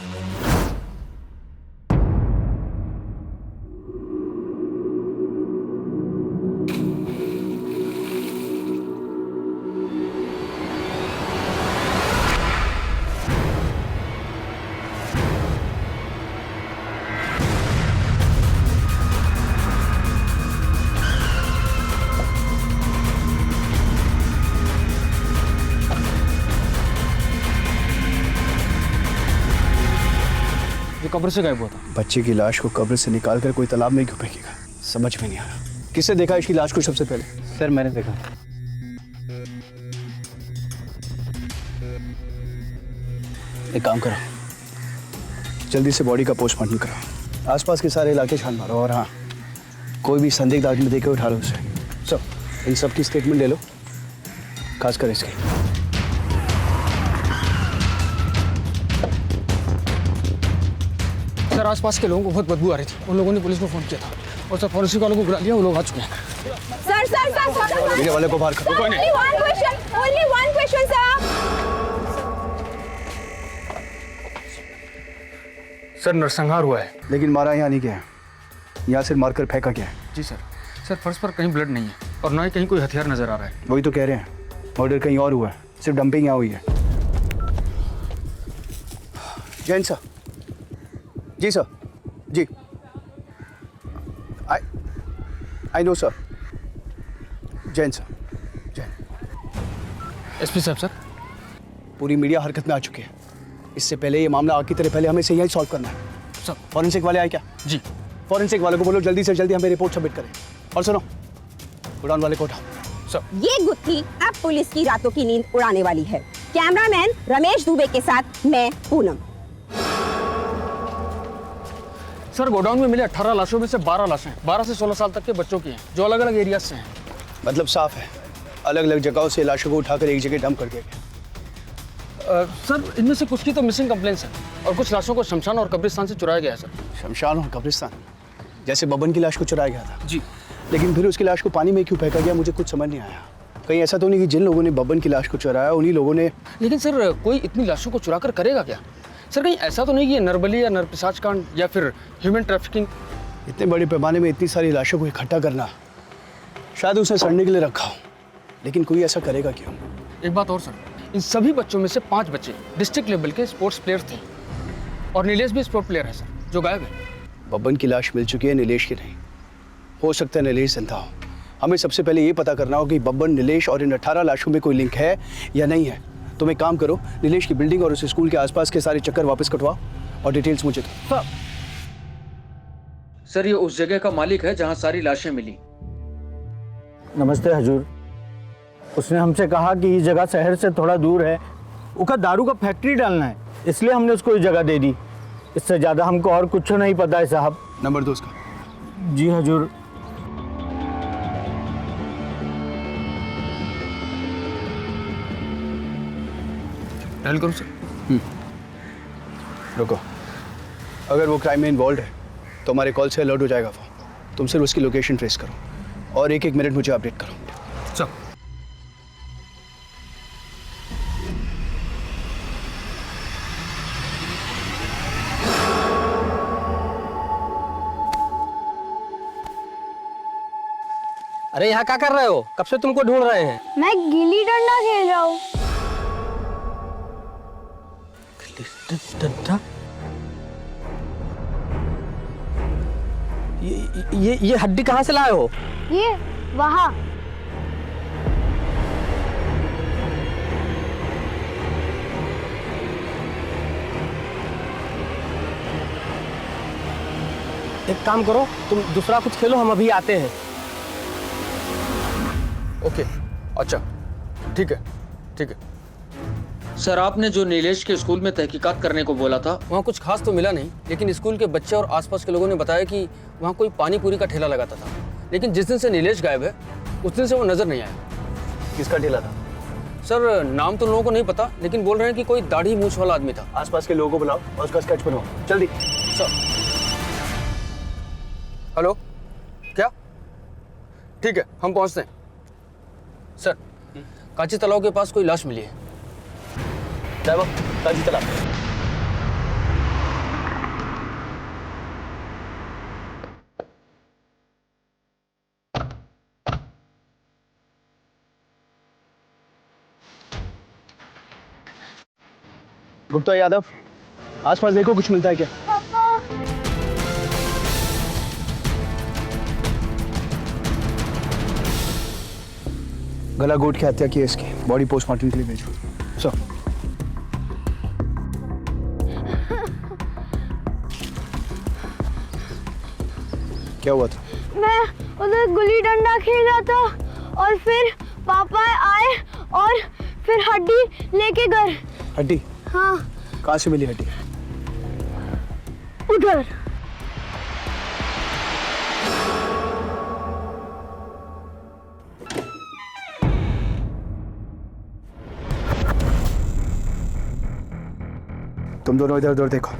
कब्र से गायब हुआ था। बच्चे की लाश को कब्र से निकाल कर कोई तालाब में क्यों फेंकेगा, समझ में नहीं आ रहा। किसने देखा इसकी लाश को सबसे पहले? सर मैंने देखा। एक काम करो, जल्दी से बॉडी का पोस्टमार्टम कराओ, आसपास के सारे इलाके छान मारो, और हाँ कोई भी संदिग्ध आदमी देखे उठा लो उसे। सब इन सब की स्टेटमेंट ले लो, खासकर इसकी। सर आसपास के लोगों को बहुत बदबू आ रही थी, उन लोगों ने पुलिस को फोन किया था और सर फॉरेंसिक वालों को बुला लिया, वो लोग आ चुके हैं। सर मेरे वाले को बाहर कर। only one question सर नरसंहार हुआ है। लेकिन मारा यहाँ नहीं गया है, यहाँ से मारकर फेंका गया है। जी सर। सर फर्श पर कहीं ब्लड नहीं है और ना ही कहीं कोई हथियार नजर आ रहा है। वही तो कह रहे हैं, मर्डर कहीं और हुआ है, सिर्फ डंपिंग यहाँ हुई है। जैन सर। जी सर। जी I know sir. Jain sir. Jain. SP साहब सर, पूरी मीडिया हरकत में आ चुकी है, इससे पहले ये मामला आग की तरह फैले हमें इसे यही सॉल्व करना है। सर फॉरेंसिक वाले आए क्या? जी। फॉरेंसिक वाले को बोलो जल्दी से जल्दी हमें रिपोर्ट सबमिट करें। और सुनो, गोडाउन वाले को उठाओ। सर। ये गुत्थी अब पुलिस की रातों की नींद उड़ाने वाली है। कैमरामैन रमेश दुबे के साथ मैं पूनम। सर गोडाउन में मिले 18 लाशों में से 12 लाशें 12 से 16 साल तक के बच्चों की हैं, जो अलग अलग एरिया से हैं। मतलब साफ है, अलग अलग जगहों से लाशों को उठाकर एक जगह डंप कर दिया गया। सर इनमें से कुछ की तो मिसिंग कंप्लेंट्स हैं और कुछ लाशों को शमशान और कब्रिस्तान से चुराया गया है। सर शमशान और कब्रिस्तान, जैसे बबन की लाश को चुराया गया था। जी। लेकिन फिर उसकी लाश को पानी में क्यों फेंका गया, मुझे कुछ समझ नहीं आया। कहीं ऐसा तो नहीं कि जिन लोगों ने बबन की लाश को चुराया उन्हीं लोगों ने। लेकिन सर कोई इतनी लाशों को चुरा कर करेगा क्या? सर कहीं ऐसा तो नहीं कि ये नरबली या नरपिशाच कांड या फिर ह्यूमन ट्रैफिकिंग? इतने बड़े पैमाने में इतनी सारी लाशों को इकट्ठा करना शायद उसने सड़ने के लिए रखा हो, लेकिन कोई ऐसा करेगा क्यों? एक बात और सर, इन सभी बच्चों में से 5 बच्चे डिस्ट्रिक्ट लेवल के स्पोर्ट्स प्लेयर्स थे और नीलेश भी स्पोर्ट प्लेयर है सर, जो गायब है। बबन की लाश मिल चुकी है, नीलेश की नहीं। हो सकता है नीलेश जिंदा हो। हमें सबसे पहले ये पता करना हो कि बबन, नीलेश और इन 18 लाशों में कोई लिंक है या नहीं है। तुम एक काम करो, नीलेश की बिल्डिंग और उस स्कूल के आसपास के सारे चक्कर वापस कटवाओ और डिटेल्स मुझे दो। सर ये उस जगह का मालिक है जहां सारी लाशें मिली। नमस्ते हजूर। उसने हमसे कहा कि ये जगह शहर से थोड़ा दूर है, उसका दारू का फैक्ट्री डालना है, इसलिए हमने उसको ये जगह दे दी। इससे ज़्यादा हमको और कुछ नहीं पता है साहब। नंबर दो उसका। जी हजूर। डायल करूं सर? रुको, अगर वो क्राइम में इन्वॉल्व है तो हमारे कॉल से अलर्ट हो जाएगा वो। तुम सिर्फ उसकी लोकेशन ट्रेस करो और एक मिनट मुझे अपडेट करो। सर। अरे यहाँ क्या कर रहे हो? कब से तुमको ढूंढ रहे हैं। मैं गिल्ली डंडा खेल रहा हूँ। डंडा? ये हड्डी कहाँ से लाए हो? ये वहाँ। एक काम करो, तुम दूसरा कुछ खेलो, हम अभी आते हैं। ओके, अच्छा ठीक है, ठीक है। सर आपने जो नीलेश के स्कूल में तहकीकात करने को बोला था वहाँ कुछ खास तो मिला नहीं, लेकिन स्कूल के बच्चे और आसपास के लोगों ने बताया कि वहाँ कोई पानी पूरी का ठेला लगाता था। लेकिन जिस दिन से नीलेश गायब है उस दिन से वो नजर नहीं आया। किसका ठेला था? सर नाम तो लोगों को नहीं पता, लेकिन बोल रहे हैं कि कोई दाढ़ी मूछ वाला आदमी था। आसपास के लोगों को बुलाओ और उसका स्केच बनवाओ जल्दी। सर हेलो, क्या? ठीक है, हम पहुंचते हैं। सर कांची तालाब के पास कोई लाश मिली है। ड्राइवर कांची तालाब। गुप्ता यादव, आसपास देखो कुछ मिलता है क्या? गला घोट के हत्या की है इसकी, बॉडी पोस्टमार्टम के लिए भेजो। सर क्या हुआ था? मैं उधर गुल्ली डंडा खेल रहा था और फिर पापा आए और फिर हड्डी लेके गए। हड्डी? हाँ। कहाँ से मिली हड्डी? उधर। तुम दोनों इधर उधर देखो।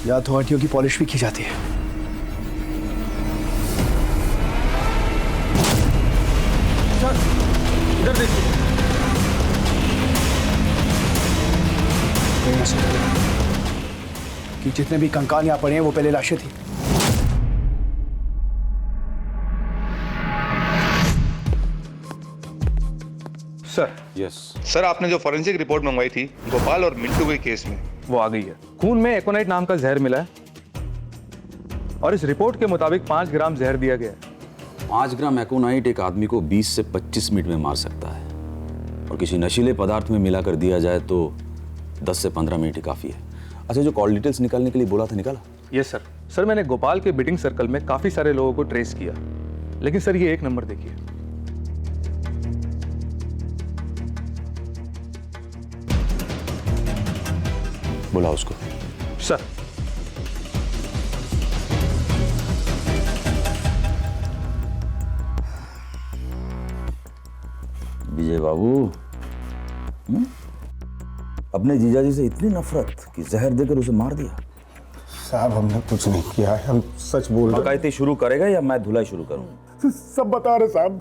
या तो हड्डियों की पॉलिश भी की जाती है। इधर देखिए। कि जितने भी कंकाल यहाँ पड़े हैं वो पहले लाशें थी। सर यस सर, आपने जो फॉरेंसिक रिपोर्ट मंगवाई थी गोपाल और मिंटू के केस में, वो आ गई है। खून में एकोनाइट नाम का जहर मिला है और इस रिपोर्ट के मुताबिक 5 ग्राम जहर दिया गया है। 5 ग्राम एकोनाइट एक आदमी को 20 से 25 मिनट में मार सकता है, और किसी नशीले पदार्थ में मिलाकर दिया जाए तो 10 से 15 मिनट ही काफ़ी है। अच्छा, जो कॉल डिटेल्स निकालने के लिए बोला था, निकाला? Yes sir. सर मैंने गोपाल के बिटिंग सर्कल में काफ़ी सारे लोगों को ट्रेस किया, लेकिन सर ये एक नंबर देखिए। बुला उसको। सर विजय बाबू, अपने जीजाजी से इतनी नफरत कि जहर देकर उसे मार दिया? साहब हमने कुछ नहीं किया है, हम सच बोल रहे। बकायदे शुरू करेगा या मैं धुलाई शुरू करूं? सब बता रहे साहब।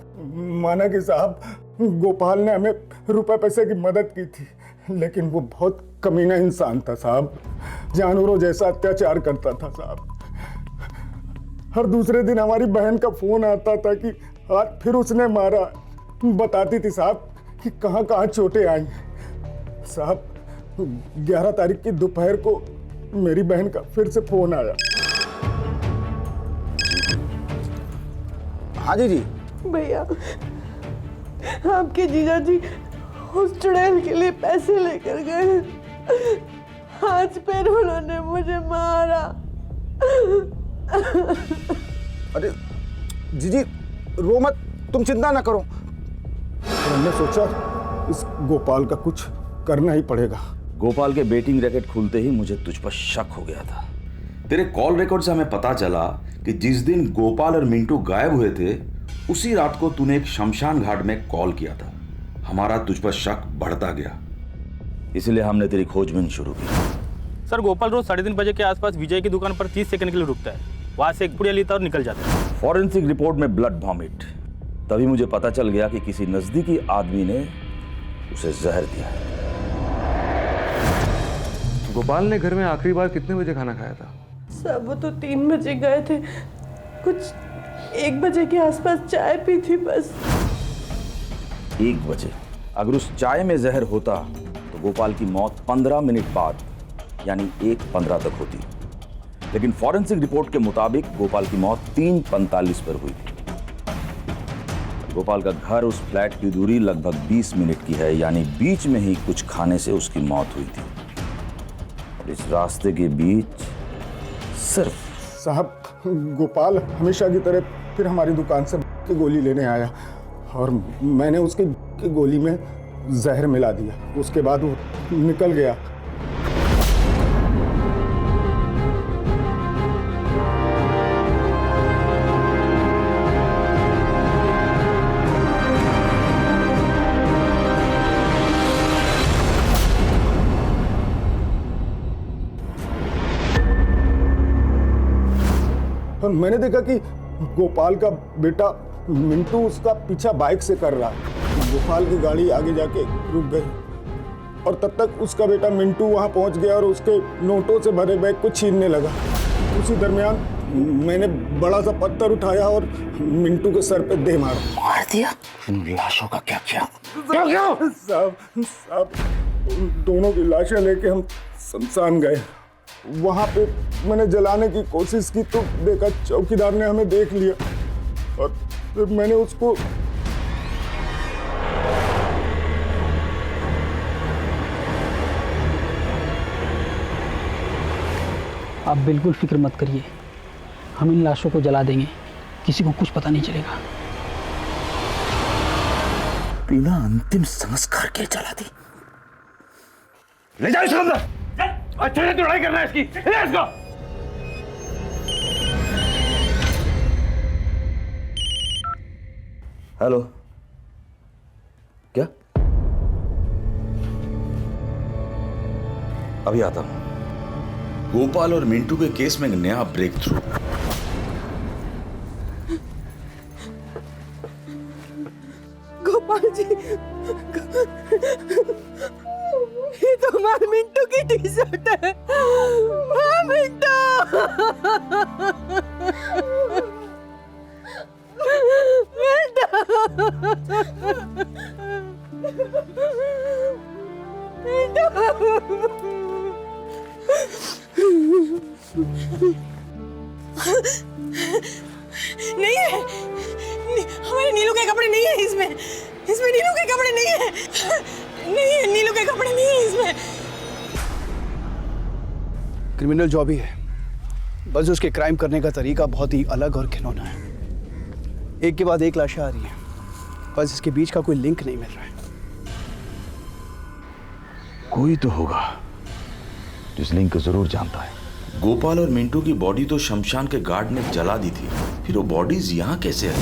माना कि साहब गोपाल ने हमें रुपए पैसे की मदद की थी, लेकिन वो बहुत कमीना इंसान था साहब, जानवरों जैसा अत्याचार करता था साहब। हर दूसरे दिन हमारी बहन का फोन आता था कि आज फिर उसने मारा। बताती थी साहब कि कहाँ कहाँ चोटें आई। साहब 11 तारीख की दोपहर को मेरी बहन का फिर से फोन आया। हाँ जी। भैया, आपके जीजा जी उस चुड़ैल के लिए पैसे लेकर गए, आज फिर उन्होंने मुझे मारा। अरे जीजी रो मत, तुम चिंता ना करो। हमने सोचा इस गोपाल का कुछ करना ही पड़ेगा। गोपाल के बेटिंग रैकेट खुलते ही मुझे तुझ पर शक हो गया था। तेरे कॉल रिकॉर्ड से हमें पता चला कि जिस दिन गोपाल और मिंटू गायब हुए थे उसी रात को तूने एक शमशान घाट में कॉल किया था। हमारा तुझ पर शक बढ़ता गया, इसलिए हमने तेरी खोजबीन शुरू की। सर गोपाल रोज 3:30 बजे के आसपास विजय की दुकान पर 30 सेकंड के लिए रुकता है, वहां से एक पुड़िया लेता और निकल जाता है। फॉरेंसिक रिपोर्ट में ब्लड वॉमिट, तभी मुझे पता चल गया कि किसी नजदीकी आदमी ने उसे जहर दिया है। गोपाल ने घर में आखिरी बार कितने बजे खाना खाया था? सब वो तो 3 बजे गए थे, कुछ 1 बजे के आसपास चाय पी थी बस। 1 बजे? अगर उस चाय में जहर होता तो गोपाल की मौत 15 मिनट बाद यानी 1:15 तक होती, लेकिन फॉरेंसिक रिपोर्ट के मुताबिक गोपाल की मौत 3:45 पर हुई थी। गोपाल का घर उस फ्लैट की दूरी लगभग 20 मिनट की है, यानी बीच में ही कुछ खाने से उसकी मौत हुई थी। और इस रास्ते के बीच सर साहब, गोपाल हमेशा की तरह फिर हमारी दुकान से की गोली लेने आया और मैंने उसकी गोली में जहर मिला दिया। उसके बाद वो निकल गया। और मैंने देखा कि गोपाल का बेटा मिंटू उसका पीछा बाइक से कर रहा है। गोपाल की गाड़ी आगे जाके रुक गई और तब तक उसका बेटा मिंटू वहां पहुंच गया और उसके नोटों से भरे बैग को छीनने लगा। उसी दरमियान मैंने बड़ा सा पत्थर उठाया और मिंटू के सर पे दे मार दिया। लाशों का क्या किया? साहब दोनों की लाशें लेके हम शमशान गए। वहां पे मैंने जलाने की कोशिश की तो देखा चौकीदार ने हमें देख लिया और फिर मैंने उसको आप बिल्कुल फिक्र मत करिए, हम इन लाशों को जला देंगे, किसी को कुछ पता नहीं चलेगा। बिना अंतिम संस्कार के जला दी। ले जाओ इसको अंदर। अच्छे से लड़ाई करना है इसकी। ले इसको। हेलो, क्या? अभी आता हूं। गोपाल और मिंटू के केस में एक नया ब्रेक थ्रू। गोपाल जी, ये तो हमारे मिंटू की टी शर्ट है। हाँ, मिंटू। नहीं है, हमारे नीलू के कपड़े नहीं है इसमें नीलू के कपड़े नहीं है, नहीं है, नीलू के कपड़े नहीं है इसमें। क्रिमिनल जॉब ही है, बस उसके क्राइम करने का तरीका बहुत ही अलग और घिनौना है। एक के बाद एक लाशें आ रही हैं, बस इसके बीच का कोई लिंक नहीं मिल रहा है। कोई तो होगा जिस लिंक को जरूर जानता है। गोपाल और मिंटू की बॉडी तो शमशान के गार्ड ने जला दी थी, फिर वो बॉडीज यहाँ कैसे आई?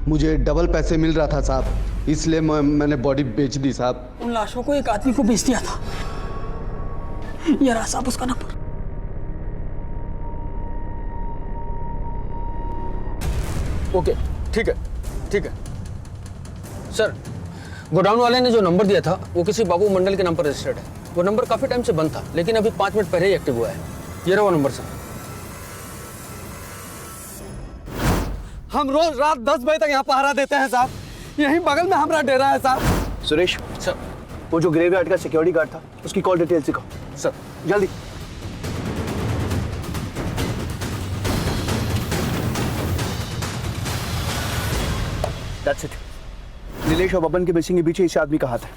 मुझे डबल पैसे मिल रहा था साहब, इसलिए मैंने बॉडी बेच दी साहब। उन लाशों को एक आदमी को बेच दिया था। ये रहा साहब उसका नंबर। ओके, ठीक है, ठीक है। सर, गोडाउन वाले ने जो नंबर दिया था वो किसी बाबू मंडल के नाम पर रजिस्टर्ड है। वो नंबर काफी टाइम से बंद था, लेकिन अभी 5 मिनट पहले ही एक्टिव हुआ है। ये रहा वो नंबर सर। हम रोज रात 10 बजे तक यहाँ पहरा देते हैं साहब, यहीं बगल में हमारा डेरा है साहब। सुरेश सर, वो जो ग्रेवयार्ड का सिक्योरिटी गार्ड था उसकी कॉल डिटेल्स दिखाओ। सर जल्दी। That's it. नीलेश और बबन के मिसिंग के पीछे इस आदमी का हाथ है।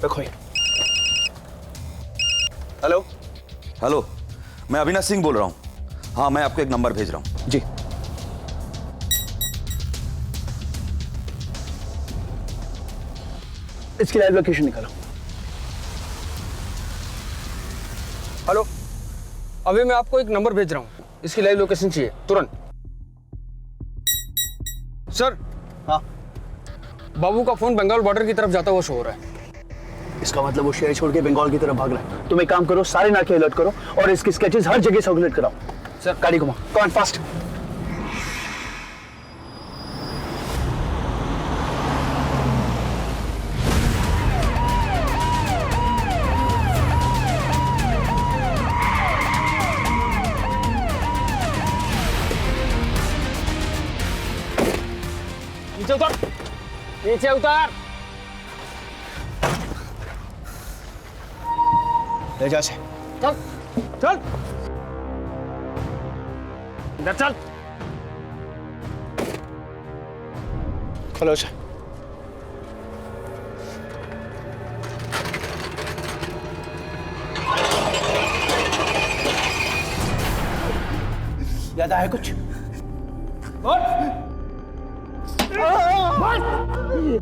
रखो ये। हेलो हेलो, मैं अविनाश सिंह बोल रहा हूँ। हाँ, मैं आपको एक नंबर भेज रहा हूँ। जी। इसकी लाइव लोकेशन निकालो। हेलो, अभी मैं आपको एक नंबर भेज रहा हूँ, इसकी लाइव लोकेशन चाहिए तुरंत। सर। हाँ। बाबू का फोन बंगाल बॉर्डर की तरफ जाता हुआ शो हो रहा है। इसका मतलब वो शहर छोड़ के बंगाल की तरफ भाग रहा है। तुम एक काम करो, सारे नाके अलर्ट करो और इसकी स्केचेस हर जगह सर्कुलेट कराओ। सर, गाड़ी घुमाओ, कम ऑन फास्ट। नीचे उतर, नीचे उतर। ले जा से। चल, चल, इधर चल। Hello sir. इरादा है कुछ?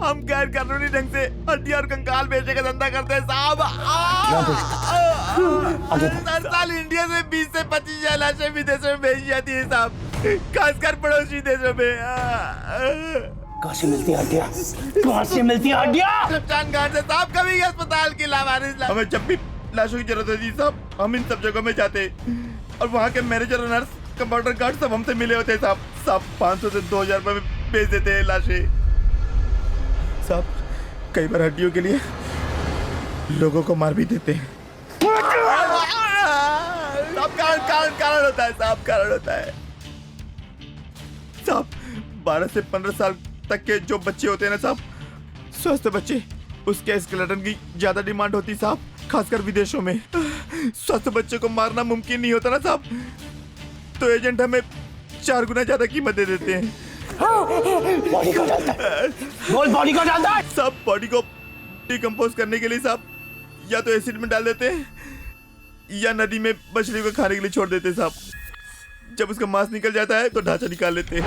हम गैर कानूनी ढंग से हड्डी और कंकाल बेचने का धंधा करते हैं साहब। हर साल इंडिया से 20 से 25 लाशें विदेशों में भेजी जाती है साहब, खासकर पड़ोसी देशों में। कहाँ से मिलती है हड्डियाँ? कहाँ से मिलती है हड्डियाँ? शमशान घाट से साहब, कभी अस्पताल की लावारिस। हमें जब भी लाशों की जरूरत होती है साहब, हम इन सब जगहों में जाते और वहाँ के मैनेजर और नर्स, कंपाउंडर गार्ड सब हमसे मिले होते हैं साहब। सब 500 से 2000 रुपए में बेच देते हैं लाशें साहब। कई बार हड्डियों के लिए लोगों को मार भी देते हैं साहब। कारण होता है साहब, कारण होता है साहब। 12 से 15 साल तक के जो बच्चे होते हैं ना साहब, स्वस्थ बच्चे, उसके स्केलेटन की ज्यादा डिमांड होती साहब, खासकर विदेशों में। स्वस्थ बच्चे को मारना मुमकिन नहीं होता ना साहब, तो एजेंट हमें 4 गुना ज्यादा कीमत दे देते हैं। बॉडी को डालता है, बोल बॉडी को डालता है। सब बॉडी को डिकम्पोज करने के लिए साहब या तो एसिड में डाल देते हैं या नदी में मछली को खाने के लिए छोड़ देते हैं साहब। जब उसका मांस निकल जाता है तो ढांचा निकाल लेते हैं।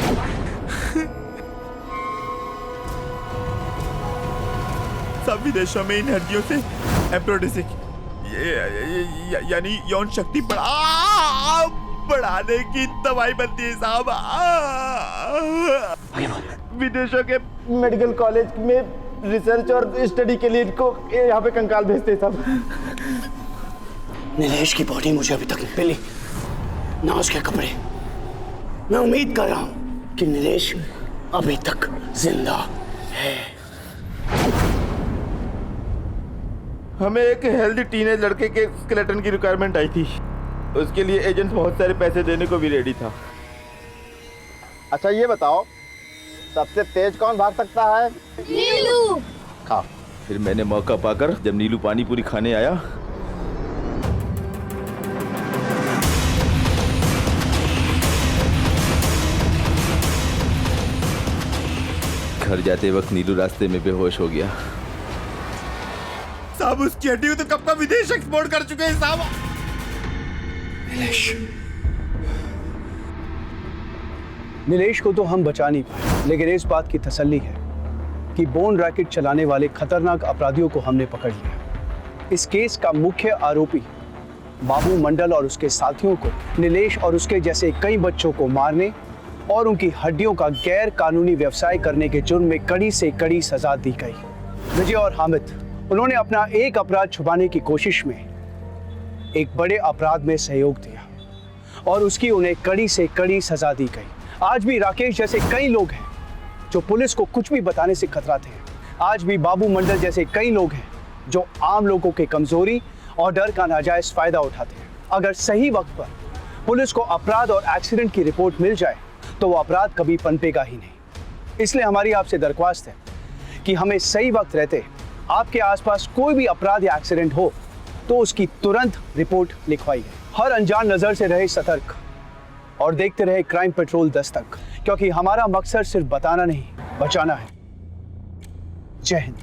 सब विदेशों में इन हड्डियों से एप्रोडिसिक यानी यौन शक्ति बढ़ाने की दवाई बनती है साहब। विदेशों के मेडिकल कॉलेज में रिसर्च और स्टडी के लिए इनको यहाँ पे कंकाल भेजते हैं साहब। नीलेश की बॉडी मुझे अभी तक नहीं मिली, ना उसके कपड़े। मैं उम्मीद कर रहा हूँ कि नीलेश अभी तक जिंदा है। हमें एक हेल्दी टीनेज लड़के के स्केलेटन की रिक्वायरमेंट आई थी, उसके लिए एजेंट बहुत सारे पैसे देने को भी रेडी था। अच्छा ये बताओ, सबसे तेज कौन भाग सकता है? नीलू। हाँ, फिर मैंने मौका पाकर जब नीलू पानी पूरी खाने आया, घर जाते वक्त नीलू रास्ते में बेहोश हो गया साहब। उसकी हड्डी तो कब का विदेश एक्सपोर्ट कर चुके हैं साहब। नीलेश को तो हम बचा नहीं पाए, लेकिन इस बात की तसल्ली है कि बोन रैकेट चलाने वाले खतरनाक अपराधियों को हमने पकड़ लिया। इस केस का मुख्य आरोपी बाबू मंडल और उसके साथियों को नीलेश और उसके जैसे कई बच्चों को मारने और उनकी हड्डियों का गैर कानूनी व्यवसाय करने के जुर्म में कड़ी से कड़ी सजा दी गई। विजय और हामिद, उन्होंने अपना एक अपराध छुपाने की कोशिश में एक बड़े अपराध में सहयोग दिया और उसकी उन्हें कड़ी से कड़ी सजा दी गई। आज भी राकेश जैसे कई लोग हैं जो पुलिस को कुछ भी बताने से कतराते हैं। आज भी बाबू मंडल जैसे कई लोग हैं जो आम लोगों की कमजोरी और डर का नाजायज फायदा उठाते हैं। अगर सही वक्त पर पुलिस को अपराध और एक्सीडेंट की रिपोर्ट मिल जाए तो वो अपराध कभी पनपेगा ही नहीं। इसलिए हमारी आपसे दरख्वास्त है कि हमें सही वक्त रहते आपके आसपास कोई भी अपराध या एक्सीडेंट हो तो उसकी तुरंत रिपोर्ट लिखवाइए। हर अनजान नजर से रहे सतर्क और देखते रहे क्राइम पेट्रोल 10 तक, क्योंकि हमारा मकसद सिर्फ बताना नहीं, बचाना है। जय हिंद।